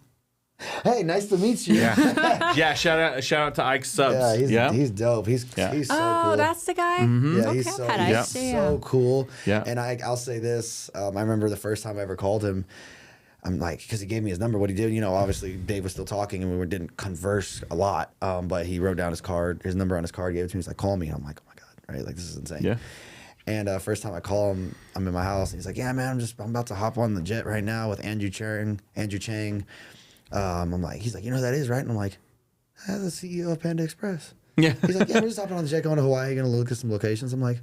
hey, nice to meet you. Yeah, shout out to Ike Subs. Yeah, he's dope. He's so cool. Oh, that's the guy? Yeah, Okay, he's so cool. Yeah. And I'll say this. I remember the first time I ever called him, I'm like, because he gave me his number. What he did, obviously Dave was still talking and we didn't converse a lot. But he wrote down his number on his card, gave it to me. He's like, call me. And I'm like, oh my God, right? Like, this is insane. Yeah. And first time I call him, I'm in my house and he's like, yeah, man, I'm about to hop on the jet right now with Andrew Chang. I'm like, he's like, you know who that is, right? And I'm like, the CEO of Panda Express. Yeah. He's like, yeah, we're just hopping on the jet going to Hawaii, gonna look at some locations. I'm like,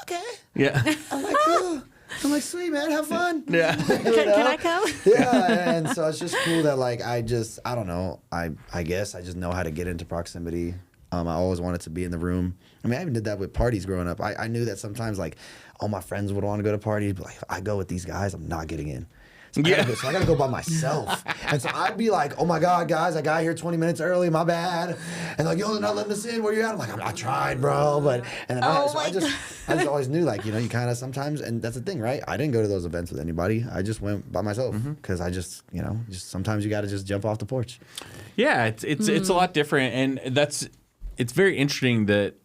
okay. Yeah. I'm like, cool. I'm like, sweet, man, have fun. Yeah. Can I come? Yeah, and so it's just cool that I don't know, I guess I just know how to get into proximity. I always wanted to be in the room. I mean, I even did that with parties growing up. I knew that sometimes all my friends would want to go to parties, but if I go with these guys, I'm not getting in. So I gotta go by myself. And so I'd be like, oh my God, guys, I got here 20 minutes early, my bad. And like, yo, they're not letting us in, where you at? I'm like, I tried, bro. I just always knew, you kind of sometimes, and that's the thing, right? I didn't go to those events with anybody. I just went by myself because I just sometimes you gotta just jump off the porch. Yeah, it's a lot different, and it's very interesting that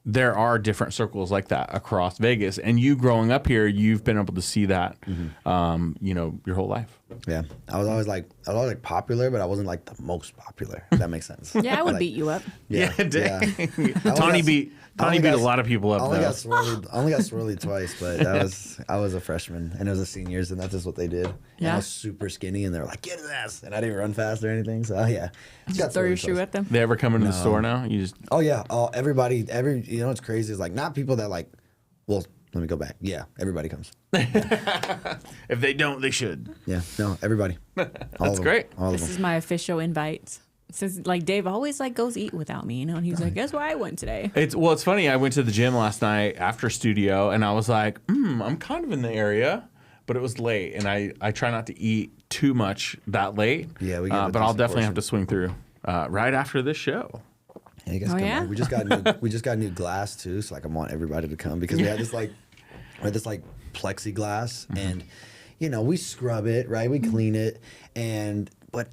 there are different circles like that across Vegas, and you growing up here, you've been able to see that, your whole life. Yeah, I was always popular, but I wasn't the most popular. If that makes sense. Yeah, I would beat you up. Yeah. Tawny beat a lot of people up. I only got swirly twice, but I was a freshman and it was the seniors, and that's just what they did. Yeah, and I was super skinny, and they were like, "Get his ass," and I didn't run fast or anything. So yeah, just throw your shoe at them. They ever come into the store now? You just everybody, what's crazy is not people that well. Let me go back. Yeah, everybody comes. If they don't, they should. Yeah, no, everybody. That's great. This is my official invite. Since Dave always goes eat without me, and he's like, guess where I went today? It's funny. I went to the gym last night after studio, and I was like, I'm kind of in the area, but it was late, and I try not to eat too much that late. Yeah, but I'll definitely have to swing through right after this show. Yeah, you guys come by. We just got new glass too, so I want everybody to come because we had this plexiglass, and we scrub it, right? We clean it, but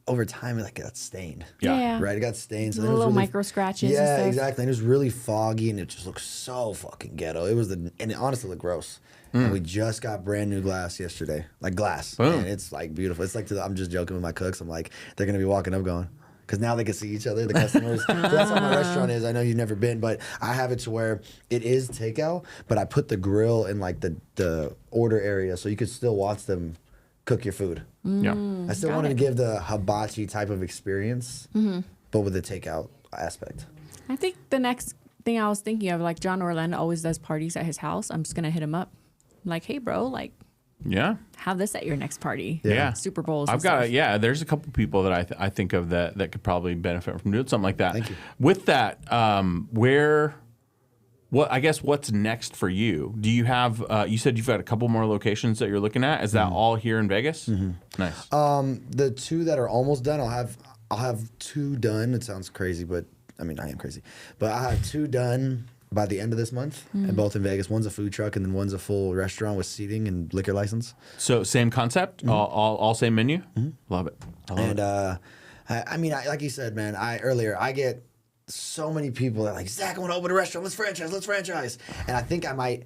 over time it got stained. Yeah. Right, it got stained. So little micro scratches. Yeah, and stuff. exactly. And it was really foggy, and it just looked so fucking ghetto. And it honestly looked gross. And we just got brand new glass yesterday, glass, and it's beautiful. It's I'm just joking with my cooks. I'm like, they're gonna be walking up going. Because now they can see each other, the customers. So that's how my restaurant is. I know you've never been, but I have it to where it is takeout, but I put the grill in the order area, so you could still watch them cook your food. Yeah. I still wanted to give the hibachi type of experience, but with the takeout aspect. I think the next thing I was thinking of, like John Orlando always does parties at his house. I'm just gonna hit him up, like, hey, bro, like, Yeah. have this at your next party. Yeah. Super Bowls. I've and got, stuff. yeah, there's a couple people that I think of that could probably benefit from doing something like that. Thank you. With that, I guess what's next for you? Do you have, you said you've got a couple more locations that you're looking at. Is that all here in Vegas? Nice. The 2 that are almost done, I'll have 2 done. It sounds crazy, but I mean, I am crazy. But I have 2 done by the end of this month, and both in Vegas. One's a food truck, and then one's a full restaurant with seating and liquor license. So same concept, all same menu. Love it. I love it. I mean, like you said, man, I get so many people that are like, Zach, I want to open a restaurant. Let's franchise. And I think I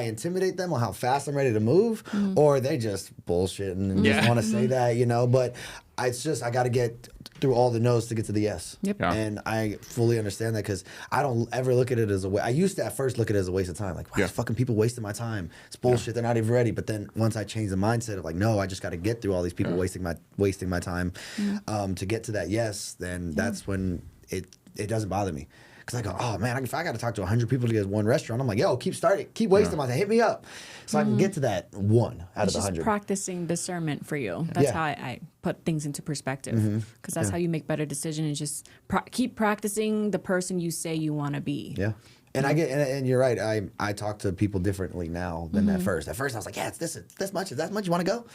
intimidate them on how fast I'm ready to move, or they just bullshit and just want to say that, But it's just, I got to get through all the no's to get to the yes. Yep. Yeah. And I fully understand that because I don't ever look at it as a waste. I used to at first look at it as a waste of time. Like, wow, these fucking people wasting my time. It's bullshit. They're not even ready. But then once I changed the mindset of like, no, I just got to get through all these people wasting my time to get to that yes, then that's when it doesn't bother me. Because I go, oh man, if I got to talk to 100 people to get one restaurant, I'm like, yo, keep wasting my time. Hit me up. So I can get to that one out of the 100. Just practicing discernment for you. That's how I put things into perspective. Because that's how you make better decisions. And just keep practicing the person you say you want to be. Yeah. And and you're right. I talk to people differently now than at first. At first, I was like, yeah, it's this much. Is that much? You want to go?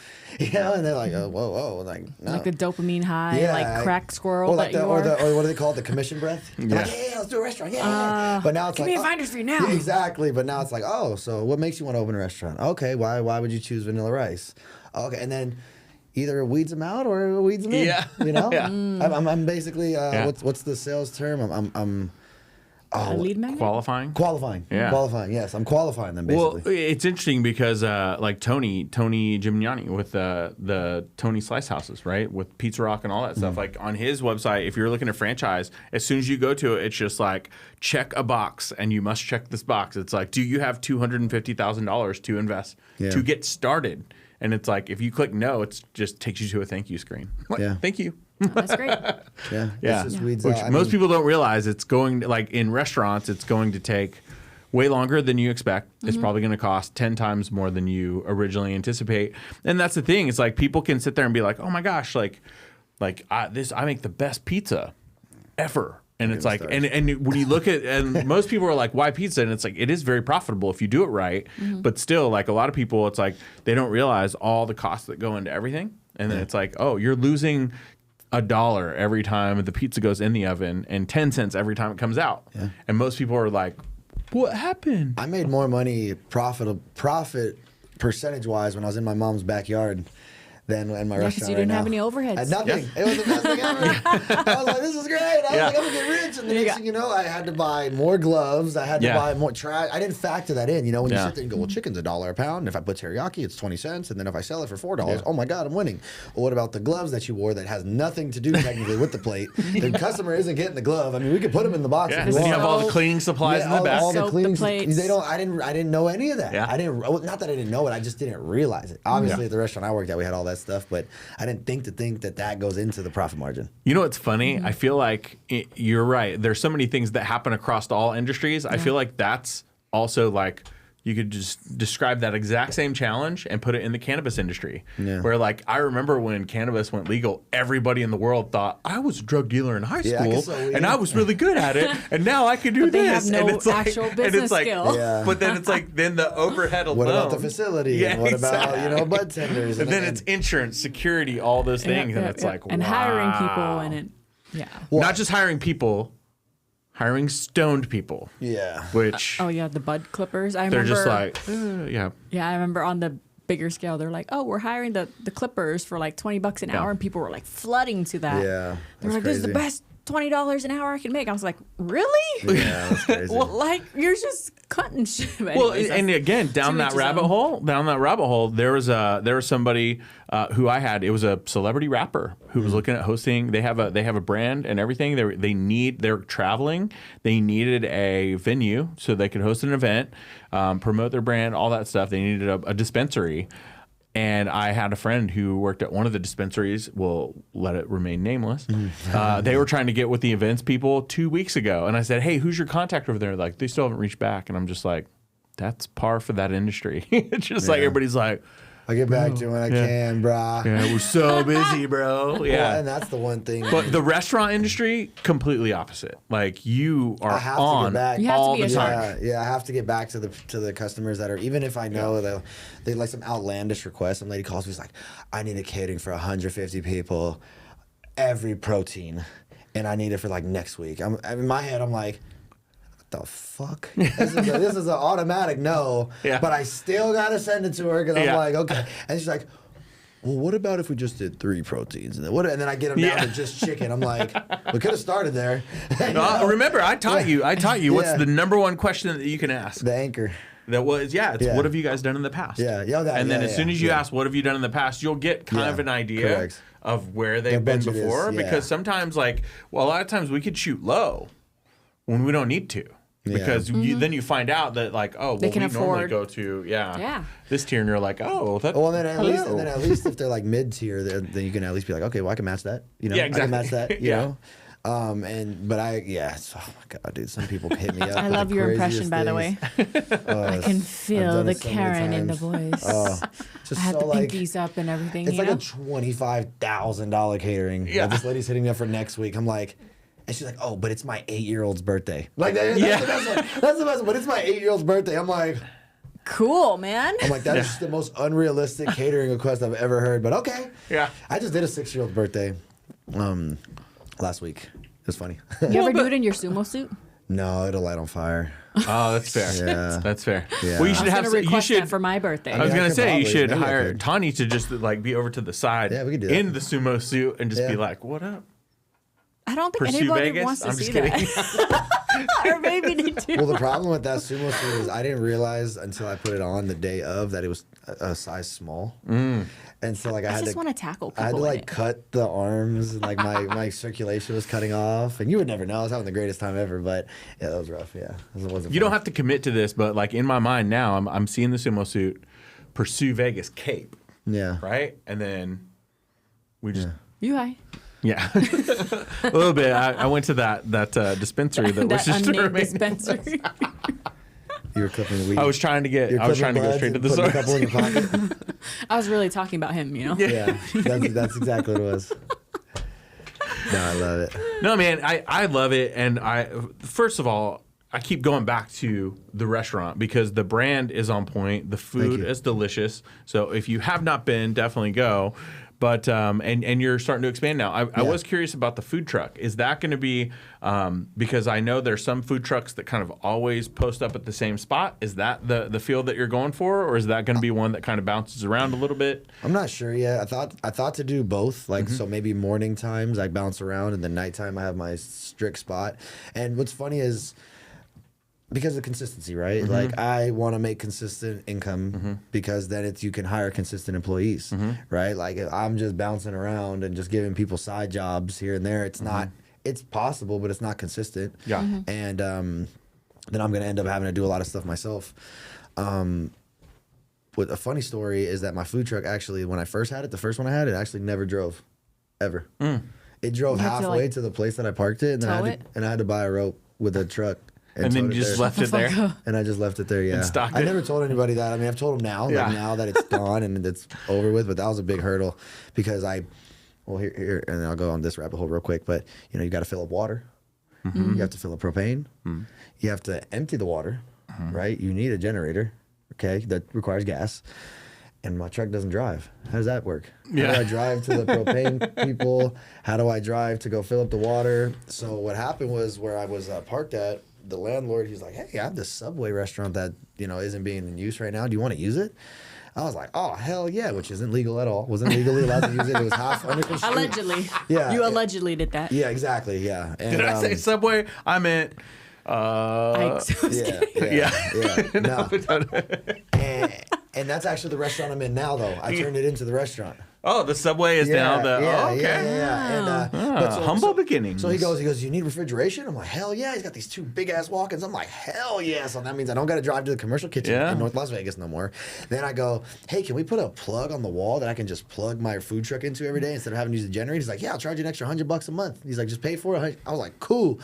And they're like, whoa. Like, no. Like the dopamine high, like crack squirrel or like that you are. Or what do they call it? The commission breath? They're like, yeah, let's do a restaurant. Yeah. But now it's give like, me a finders for you now. Yeah, exactly. But now it's like, oh, so what makes you want to open a restaurant? Okay, why would you choose vanilla rice? Okay, and then either it weeds them out or it weeds them in. Yeah. I'm basically what's the sales term? I'm a lead magnet? Qualifying. Yeah. Qualifying. Yes, I'm qualifying them basically. Well, it's interesting because like Tony Gimignani with the Tony Slice Houses, right? With Pizza Rock and all that stuff. Like on his website, if you're looking to franchise, as soon as you go to it, it's just like check a box and you must check this box. It's like, do you have $250,000 to invest to get started? And it's like, if you click no, it just takes you to a thank you screen. Like, thank you. That's great. Yeah. Which most people don't realize it's going to, like in restaurants, it's going to take way longer than you expect. It's probably going to cost 10 times more than you originally anticipate. And that's the thing. It's like people can sit there and be like, oh my gosh, I make the best pizza ever. And it's like, and when you look at, and most people are like, why pizza? And it's like, it is very profitable if you do it right. But still, like a lot of people, it's like, they don't realize all the costs that go into everything. And then it's like, oh, you're losing $1 every time the pizza goes in the oven and 10 cents every time it comes out. Yeah. And most people are like, what happened? I made more money profit percentage wise when I was in my mom's backyard than in my restaurant. Because you didn't have any overheads. I had nothing. It was the best thing ever. I was like, this is great. I was like, I'm going to get rich. And the next thing you know, I had to buy more gloves. I had to buy more trash. I didn't factor that in. When you sit there and go, well, chicken's $1 a pound. And if I put teriyaki, it's 20 cents. And then if I sell it for $4, oh my God, I'm winning. Well, what about the gloves that you wore that has nothing to do technically with the plate? The customer isn't getting the glove. I mean, we could put them in the box if you want. You have all the cleaning supplies in the back. All the cleaning plates. I didn't know any of that. I didn't. Not that I didn't know it. I just didn't realize it. Obviously, at the restaurant I worked at, we had all that stuff, but I didn't think that goes into the profit margin. You know what's funny? I feel like you're right. There's so many things that happen across all industries. I feel like that's also like you could just describe that exact same challenge and put it in the cannabis industry. Yeah. Where like I remember when cannabis went legal, everybody in the world thought I was a drug dealer in high school and I was really good at it, and now I can do but this. They have no and it's like, actual business skill. But then it's like then the overhead alone. What about the facility? Yeah, and what about bud tenders? And then it's insurance, security, all those things, and it's like and hiring people and not just hiring people. Hiring stoned people. Yeah. Which. The bud clippers. I they're remember. Just like, yeah. Yeah, I remember on the bigger scale, they're like, oh, we're hiring the clippers for like $20 an hour. And people were like flooding to that. Yeah. They're like, this is the best $20 an hour I can make. I was like, really? Yeah, that's crazy. Well, like, you're just cutting shit. Well, and again, down that rabbit hole, there was somebody who I had. It was a celebrity rapper who was looking at hosting. They have a brand and everything. They're traveling. They needed a venue so they could host an event, promote their brand, all that stuff. They needed a dispensary. And I had a friend who worked at one of the dispensaries. We'll let it remain nameless. They were trying to get with the events people 2 weeks ago. And I said, hey, who's your contact over there? Like, they still haven't reached back. And I'm just like, that's par for that industry. It's just like everybody's like, I'll get back to it when I can, brah. yeah, we're so busy, bro. Yeah. Well, and that's the one thing. But the restaurant industry, completely opposite. Like, you are on all the time. Yeah, I have to get back to the customers that are, even if I know they like some outlandish request. Some lady calls me, she's like, I need a catering for 150 people, every protein, and I need it for like next week. In my head, I'm like, the fuck? This is an automatic no, but I still gotta send it to her because I'm like, okay. And she's like, well, what about if we just did 3 proteins? And then I get them down to just chicken. I'm like, we could have started there. Remember, I taught you. What's the number one question that you can ask? The anchor. That was, what have you guys done in the past? As soon as you ask, what have you done in the past, you'll get kind of an idea of where they've been before. Because sometimes, a lot of times we could shoot low when we don't need to. Because then you find out that we normally go to this tier, and you're like, oh, that. Well, then at least if they're like mid tier, then you can at least be like, okay, well, I can match that. I can match that. You know. Oh my god, dude, some people hit me up. I love your impression, by the way. I can feel the Karen in the voice. I had the pinkies up and everything. It's like a $25,000 catering. Yeah, this lady's hitting me up for next week. I'm like. And she's like, oh, but it's my 8-year-old's birthday. Like, that's the best one. That's the best one. But it's my 8-year-old's birthday. I'm like, cool, man. I'm like, that is the most unrealistic catering request I've ever heard. But okay. Yeah. I just did a 6-year-old's birthday last week. It was funny. You ever do it in your sumo suit? No, it'll light on fire. Oh, that's fair. Yeah. That's fair. Yeah. Well, you should have that for my birthday. I was gonna say you should hire Tani to just be over to the side we could do that. in the sumo suit and just be like, what up? I don't think anybody wants to see that. Or maybe they do. Well, the problem with that sumo suit is I didn't realize until I put it on the day of that it was a size small. And so I just want to tackle people. I had to cut the arms and my circulation was cutting off. And you would never know. I was having the greatest time ever. But yeah, that was rough. Yeah, it wasn't. You don't have to commit to this, but in my mind now, I'm seeing the sumo suit pursue Vegas Cape. Yeah. Right, and then we just. UI. Yeah, a little bit. I went to that dispensary that was just dispensary. You were clipping the weed. I was trying to go straight to the source. A in your pocket. I was really talking about him, you know. Yeah, that's exactly what it was. No, I love it. No, man, I love it, and first of all, I keep going back to the restaurant because the brand is on point. The food is delicious. So if you have not been, definitely go. But and you're starting to expand now. I was curious about the food truck. Is that going to be because I know there's some food trucks that kind of always post up at the same spot. Is that the field that you're going for, or is that going to be one that kind of bounces around a little bit? I'm not sure yet. I thought to do both. So maybe morning times I bounce around, and then nighttime I have my strict spot. And what's funny is, because of consistency, right? I want to make consistent income because then you can hire consistent employees, right? If I'm just bouncing around and just giving people side jobs here and there, it's not. It's possible, but it's not consistent. Yeah. And then I'm going to end up having to do a lot of stuff myself. What a funny story is that my food truck actually, when I first had it, the first one I had, it actually never drove, ever. It drove halfway to the place that I parked it, and then I had to buy a rope with a truck. And then you just left it there? And I just left it there, yeah. And stocked I it? never told anybody that. I mean, I've told them now, now that it's gone and it's over with, but that was a big hurdle because here, and I'll go on this rabbit hole real quick, but, you got to fill up water. You have to fill up propane. You have to empty the water, right? You need a generator, okay, that requires gas. And my truck doesn't drive. How does that work? How do I drive to the propane people? How do I drive to go fill up the water? So what happened was where I was parked at, the landlord, he's like, hey, I have this Subway restaurant that, isn't being in use right now. Do you want to use it? I was like, oh, hell yeah, which isn't legal at all. Wasn't legally allowed to use it. It was half under construction. Allegedly. Yeah. You allegedly did that. Yeah, exactly, yeah. And, did I say Subway? I meant... Yeah. No. And that's actually the restaurant I'm in now, though. I turned it into the restaurant. Oh, the Subway is now the. Yeah, okay. Yeah. And, humble beginnings. So he goes, you need refrigeration? I'm like, hell yeah. He's got these 2 big ass walk-ins. I'm like, hell yeah. So that means I don't got to drive to the commercial kitchen in North Las Vegas no more. Then I go, hey, can we put a plug on the wall that I can just plug my food truck into every day instead of having to use the generator? He's like, yeah, I'll charge you an extra $100 a month. He's like, just pay for it. I was like, cool.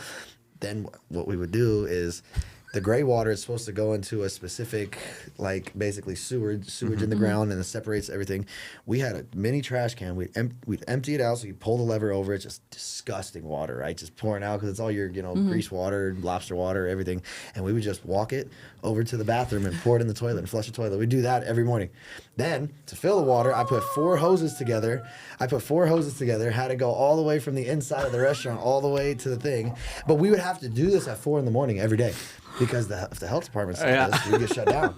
Then what we would do is the gray water is supposed to go into a specific, like, basically sewage in the ground, and it separates everything. We had a mini trash can. We'd empty it out, so you pull the lever over. It's just disgusting water, right? Just pouring out because it's all your, grease water, lobster water, everything. And we would just walk it over to the bathroom and pour it in the toilet and flush the toilet. We do that every morning. Then, to fill the water, I put 4 hoses together. Had to go all the way from the inside of the restaurant all the way to the thing. But we would have to do this at 4 in the morning every day. Because if the health department said this, we get shut down.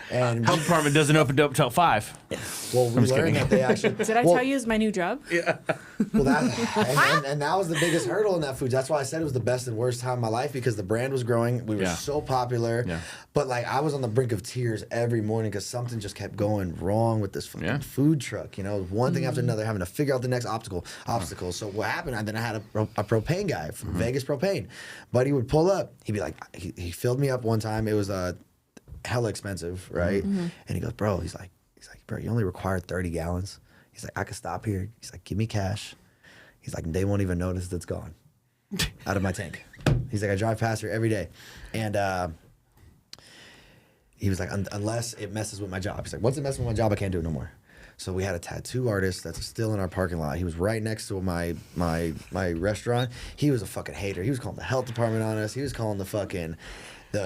And health department doesn't open up till 5. Well, we learned that they actually. Did I tell you it's my new job? Yeah. Well, and that was the biggest hurdle in that food. That's why I said it was the best and worst time of my life, because the brand was growing. We were so popular. Yeah. But like, I was on the brink of tears every morning because something just kept going wrong with this fucking food truck. One thing after another, having to figure out the next obstacle. So what happened? Then I had a propane guy from Vegas Propane. Buddy would pull up. He'd be like, he filled me up one time. It was hella expensive, right? And he goes, bro, he's like, bro, you only require 30 gallons. He's like, I could stop here. He's like, give me cash. He's like, they won't even notice that's gone out of my tank. He's like, I drive past here every day. And he was like, unless it messes with my job. He's like, once it messes with my job, I can't do it no more. So we had a tattoo artist that's still in our parking lot. He was right next to my restaurant. He was a fucking hater. He was calling the health department on us. He was calling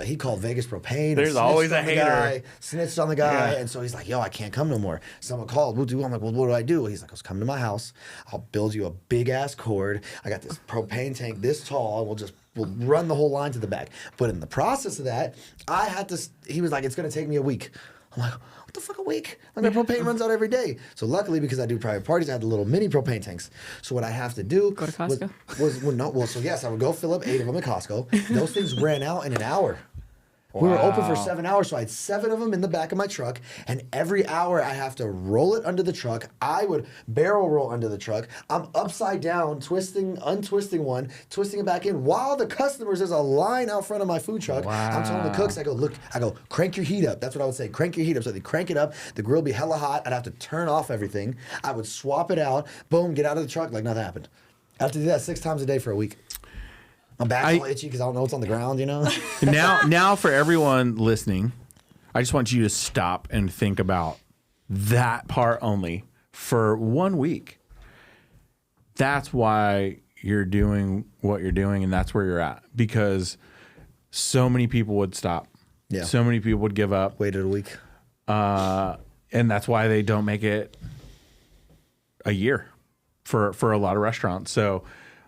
he called Vegas Propane. There's always a hater. Snitched on the guy. And so he's like, yo, I can't come no more. Someone called. I'm like, well, what do I do? He's like, let's come to my house. I'll build you a big ass cord. I got this propane tank this tall. We'll run the whole line to the back. But in the process of that, he was like, it's going to take me a week. I'm like, what the fuck, a week? Like, my propane runs out every day. So luckily, because I do private parties, I had the little mini propane tanks. So what I have to do go to Costco. So yes, I would go fill up 8 of them at Costco. Those things ran out in an hour. Wow. We were open for 7 hours, so I had 7 of them in the back of my truck, and every hour I have to roll it under the truck. I would barrel roll under the truck. I'm upside down, untwisting one, twisting it back in, while the customers, there's a line out front of my food truck. Wow. I'm telling the cooks, I go, crank your heat up. That's what I would say, crank your heat up. So they crank it up, the grill would be hella hot, I'd have to turn off everything. I would swap it out, boom, get out of the truck like nothing happened. I have to do that 6 times a day for a week. My back's all itchy because I don't know what's on the ground, Now, for everyone listening, I just want you to stop and think about that part only for 1 week. That's why you're doing what you're doing, and that's where you're at. Because so many people would stop. Yeah. So many people would give up. Waited a week. And that's why they don't make it a year for a lot of restaurants. So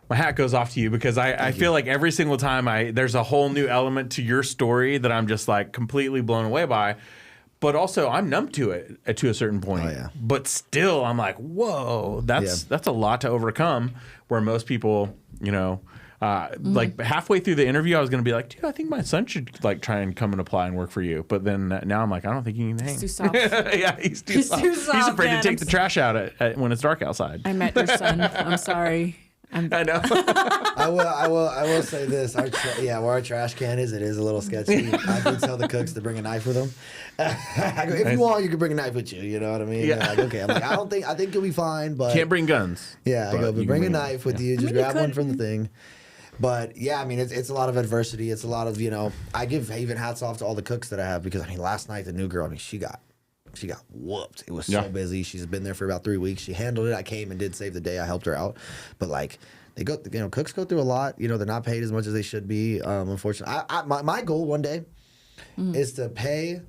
my hat goes off to you, because I feel like every single time there's a whole new element to your story that I'm just like completely blown away by. But also I'm numb to it to a certain point. Oh, yeah. But still I'm like, whoa, that's a lot to overcome, where most people, like halfway through the interview, I was going to be like, dude, I think my son should like try and come and apply and work for you. But then now I'm like, I don't think he can hang. He's too soft. Yeah, he's too soft. He's afraid to take the trash out when it's dark outside. I met your son. I'm sorry. I know. I will say this. Where our trash can is, it is a little sketchy. I do tell the cooks to bring a knife with them. I go, if you want, you can bring a knife with you. You know what I mean? Yeah. Like, okay. I'm like, I think you'll be fine, but can't bring guns. Yeah. I go, but bring a knife with you. Just grab one from the thing. But yeah, I mean, it's a lot of adversity. It's a lot of, I give even hats off to all the cooks that I have, because last night the new girl, she got whooped. It was so busy. She's been there for about 3 weeks. She handled it. I came and did save the day. I helped her out. But like, cooks go through a lot. They're not paid as much as they should be. Unfortunately, my goal one day is to pay.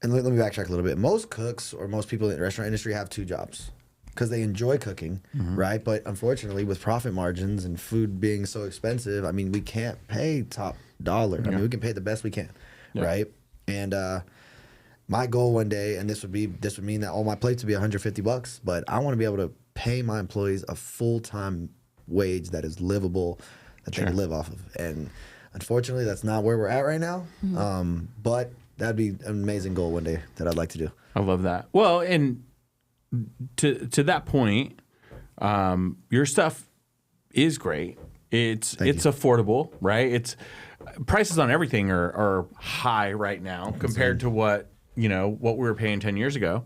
And let me backtrack a little bit. Most cooks or most people in the restaurant industry have 2 jobs because they enjoy cooking, right? But unfortunately, with profit margins and food being so expensive, I mean, we can't pay top dollar. I mean, we can pay the best we can, right? And my goal one day, and this would mean that all my plates would be $150, but I want to be able to pay my employees a full-time wage that is livable, that they can live off of. And unfortunately, that's not where we're at right now. But that'd be an amazing goal one day that I'd like to do. I love that. Well, and to that point, your stuff is great. It's affordable, right? It's prices on everything are high right now compared to what we were paying 10 years ago.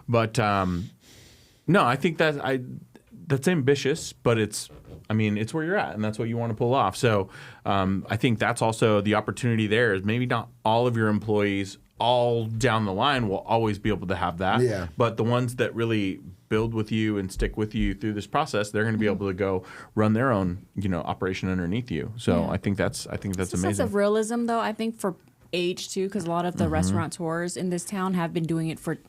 But no, I think that's ambitious, but it's where you're at, and that's what you want to pull off. So I think that's also the opportunity there is maybe not all of your employees all down the line will always be able to have that. Yeah. But the ones that really build with you and stick with you through this process, they're going to be able to go run their own, operation underneath you. So I think that's amazing. Sense of realism, though, I think for age too, because a lot of the restaurateurs in this town have been doing it for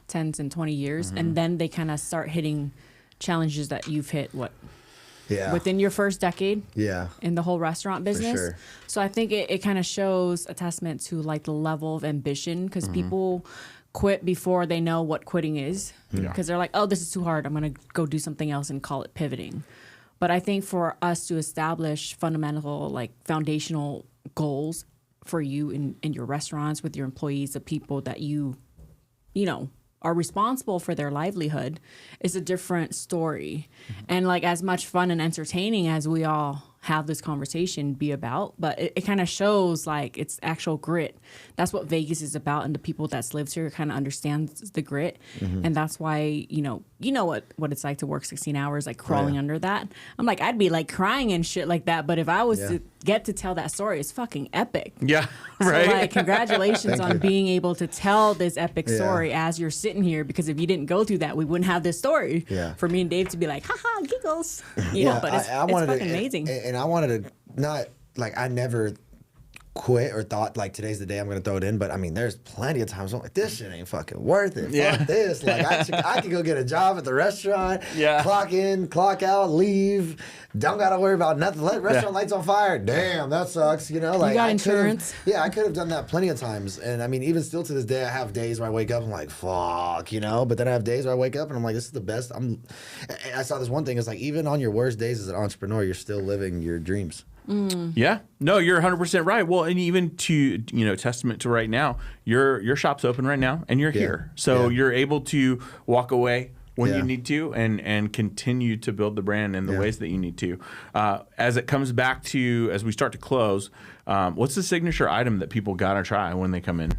10 and 20 years, and then they kind of start hitting challenges that you've hit within your first decade in the whole restaurant business. Sure. So I think it kind of shows a testament to like the level of ambition, because people quit before they know what quitting is, because they're like, oh, this is too hard, I'm going to go do something else and call it pivoting. But I think for us to establish fundamental, like foundational goals for you in your restaurants with your employees, the people that you are responsible for their livelihood, is a different story. And like as much fun and entertaining as we all have this conversation be about, but it kind of shows like it's actual grit. That's what Vegas is about, and the people that lives here kind of understands the grit. And that's why you know what it's like to work 16 hours like crawling under that. I'm like, I'd be like crying and shit like that, but if I was to get to tell that story, it's fucking epic. Yeah. So Right. like congratulations on being able to tell this epic story as you're sitting here, because if you didn't go through that, we wouldn't have this story for me and Dave to be like, haha, giggles, know, but it's fucking amazing. And I wanted to not, like, I never quit or thought like today's the day I'm gonna throw it in, but I mean there's plenty of times I'm like, this shit ain't fucking worth it. Fuck this. Like I could go get a job at the restaurant, clock in, clock out, leave, don't gotta worry about nothing. Let restaurant lights on fire. Damn, that sucks. Like you got insurance. I could have done that plenty of times. And I mean, even still to this day, I have days where I wake up, I'm like, fuck, but then I have days where I wake up and I'm like, this is the best. I saw this one thing, it's like even on your worst days as an entrepreneur, you're still living your dreams. Yeah, no, you're 100% right. Well, and even to testament to right now, your shop's open right now, and you're here, so you're able to walk away when you need to, and continue to build the brand in the ways that you need to. As it comes back to, as we start to close, what's the signature item that people gotta try when they come in?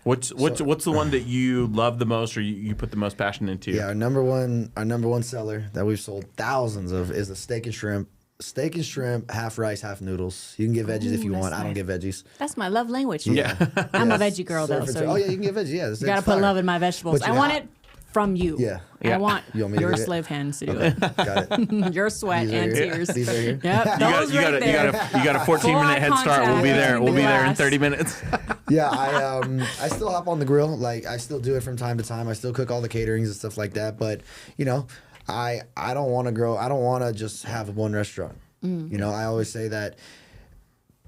What's the one that you love the most, or you put the most passion into? Yeah, our number one seller that we've sold thousands of is the steak and shrimp. Steak and shrimp, half rice, half noodles. You can get veggies if you want. Nice. I don't get veggies. That's my love language. Yeah. I'm a veggie girl, though. So you can get veggies. Yeah, you got to put love in my vegetables. I want it from you. Yeah. I want your slave hands to do it. Got it. Your sweat and tears. These are here. Yep, you got a 14-minute head start. We'll be there. We'll be there in 30 minutes. Yeah, I still hop on the grill. Like I still do it from time to time. I still cook all the caterings and stuff like that. But I don't want to grow. I don't want to just have one restaurant. I always say that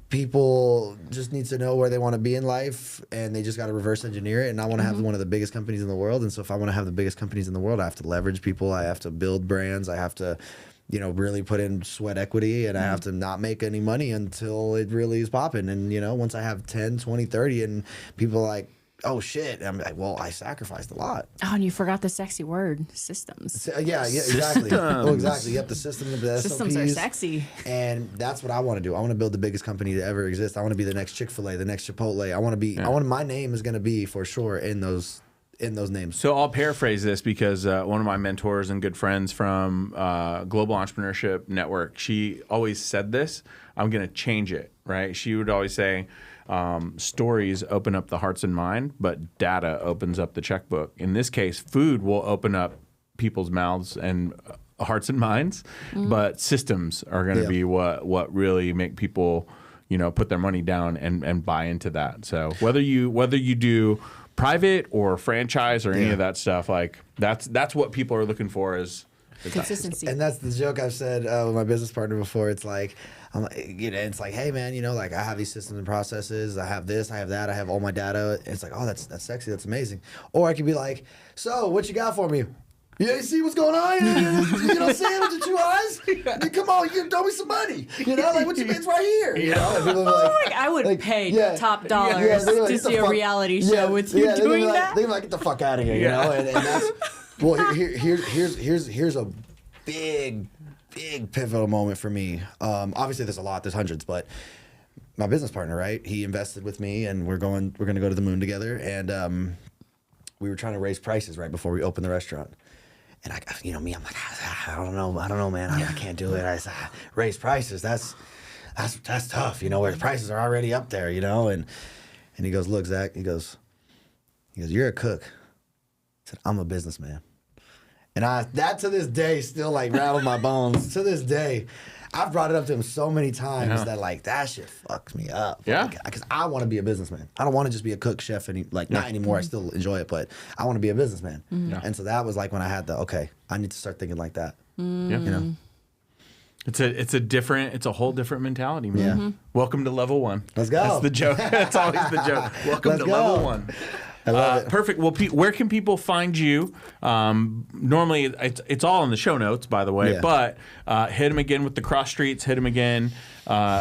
people just need to know where they want to be in life, and they just got to reverse engineer it. And I want to have one of the biggest companies in the world. And so if I want to have the biggest companies in the world, I have to leverage people. I have to build brands. I have to, really put in sweat equity, and I have to not make any money until it really is popping. And, once I have 10, 20, 30 and people are like, oh shit. And I'm like, well, I sacrificed a lot. Oh, and you forgot the sexy word, systems. Yeah, exactly. Oh, exactly. Yep, the system, the systems SOPs, are sexy. And that's what I want to do. I want to build the biggest company to ever exist. I want to be the next Chick-fil-A, the next Chipotle. I want to my name is going to be for sure in those names. So I'll paraphrase this because one of my mentors and good friends from Global Entrepreneurship Network, she always said this. I'm going to change it, right? She would always say, stories open up the hearts and mind, but data opens up the checkbook. In this case, food will open up people's mouths and hearts and minds, but systems are going to be what really make people, put their money down and buy into that. So whether you do private or franchise or any of that stuff, like that's what people are looking for is consistency. And that's the joke I've said with my business partner before. It's like, it's like, hey man, like I have these systems and processes. I have this, I have that, I have all my data. And it's like, oh, that's sexy, that's amazing. Or I could be like, so what you got for me? You see what's going on? You know what I'm saying? With your 2 eyes? Come on, you throw me some money. You know, like, what you mean? It's right here. You know? And people are like, I would pay top dollars they're like, to see a reality show with you doing that. They're like, get the fuck out of here, you know? And that's, well, here's a big pivotal moment for me. Obviously, there's a lot. There's hundreds, but my business partner, right? He invested with me, and we're going to go to the moon together. And we were trying to raise prices right before we opened the restaurant. And I'm like, I don't know, man. I can't do it. I raise prices. That's tough, you know, where the prices are already up there, you know. And he goes, look, Zach. He goes, you're a cook. I said, I'm a businessman. And that to this day still like rattled my bones. To this day, I've brought it up to him so many times that like that shit fucks me up. Yeah, because I want to be a businessman. I don't want to just be a cook, chef, not anymore. I still enjoy it, but I want to be a businessman. Yeah. And so that was like when I had I need to start thinking like that. Yeah. You know, it's a whole different mentality, man. Yeah. Mm-hmm. Welcome to level 1. Let's go. That's the joke. That's always the joke. Welcome to level 1. I love it. Perfect. Well, where can people find you? Normally, it's all in the show notes, by the way. Yeah. But hit them again with the cross streets. Hit them again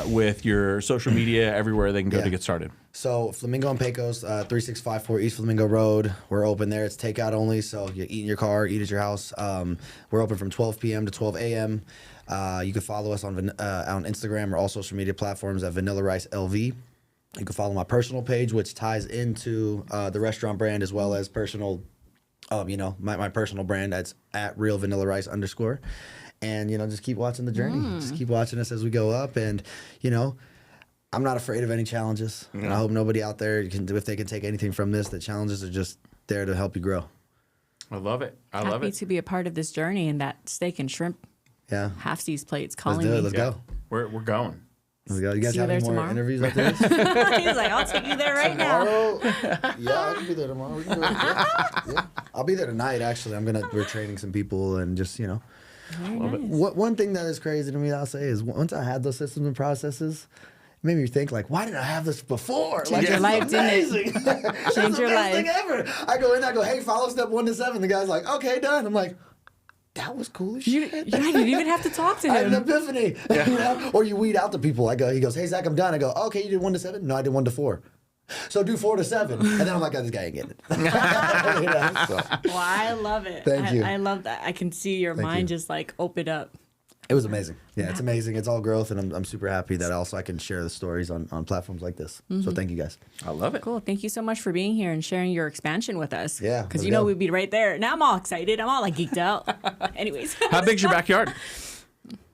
with your social media, everywhere they can go to get started. So Flamingo and Pecos, 3654 East Flamingo Road. We're open there. It's takeout only, so you eat in your car, eat at your house. We're open from 12 p.m. to 12 a.m. You can follow us on Instagram or all social media platforms at Vanilla Rice LV. You can follow my personal page, which ties into the restaurant brand as well as personal, my personal brand. That's at Real Vanilla Rice _. And, just keep watching the journey. Just keep watching us as we go up. And, I'm not afraid of any challenges. And I hope nobody out there, if they can take anything from this, the challenges are just there to help you grow. I love it. Happy to be a part of this journey, and that steak and shrimp. Yeah. Half-C's plate's calling me. Let's go. We're going. Let's go. You guys have any more interviews after this? He's like, I'll take you there right now. Yeah, I can be there tomorrow. We can do it. Yeah. I'll be there tonight, actually. We're training some people and just, Very nice. One thing that is crazy to me, I'll say, is once I had those systems and processes, it made me think, like, why didn't I have this before? Change your life, amazing. didn't it? Change your life. That's the best thing ever. I go in there, I go, hey, follow step 1 to 7. The guy's like, okay, done. I'm like, that was cool as shit. You didn't even have to talk to him. I had an epiphany. Or you weed out the people. He goes, hey, Zach, I'm done. I go, okay, you did 1 to 7? No, I did 1 to 4. So do 4 to 7. And then I'm like, oh, this guy ain't getting it. Well, I love it. Thank you. I love that. I can see your mind just like open up. It was amazing. Yeah, it's amazing. It's all growth, and I'm super happy that also I can share the stories on platforms like this. So thank you guys. I love it. Cool. Thank you so much for being here and sharing your expansion with us. Yeah. Because we'd be right there. Now I'm all excited. I'm all like geeked out. Anyways. How big's your backyard?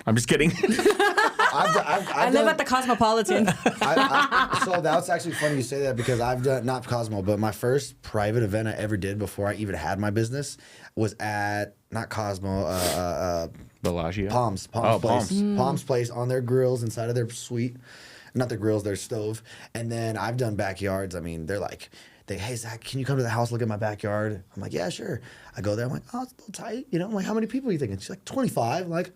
I'm just kidding. I live at the Cosmopolitan. So that's actually funny you say that, because I've done, not Cosmo, but my first private event I ever did before I even had my business was at, not Cosmo, Bellagio? Palms Place. Palms Place, on their grills inside of their suite. Not their grills, their stove. And then I've done backyards. I mean, they're like, hey, Zach, can you come to the house, look at my backyard? I'm like, yeah, sure. I go there. I'm like, oh, it's a little tight. I'm like, how many people are you thinking? She's like, 25. I'm like,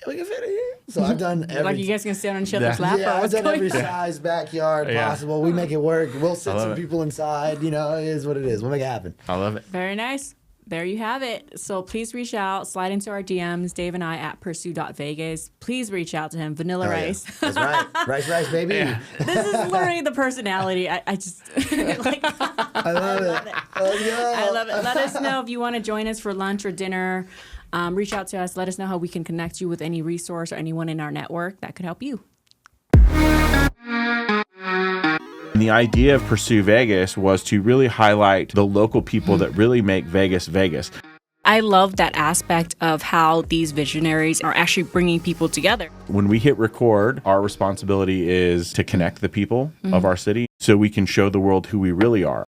we can fit in here. So I've done every... Like, you guys can sit on each other's lap? Yeah, I've done every size backyard possible. We make it work. We'll sit some people inside. It is what it is. We'll make it happen. I love it. Very nice. There you have it. So please reach out, slide into our DMs, Dave and I at pursue.vegas. Please reach out to him, Vanilla Rice. Yeah. That's right. Rice, baby. Yeah. This is literally the personality. I just like. I love it. I love it. Let us know if you want to join us for lunch or dinner. Reach out to us. Let us know how we can connect you with any resource or anyone in our network that could help you. And the idea of Pursue Vegas was to really highlight the local people that really make Vegas, Vegas. I love that aspect of how these visionaries are actually bringing people together. When we hit record, our responsibility is to connect the people of our city so we can show the world who we really are.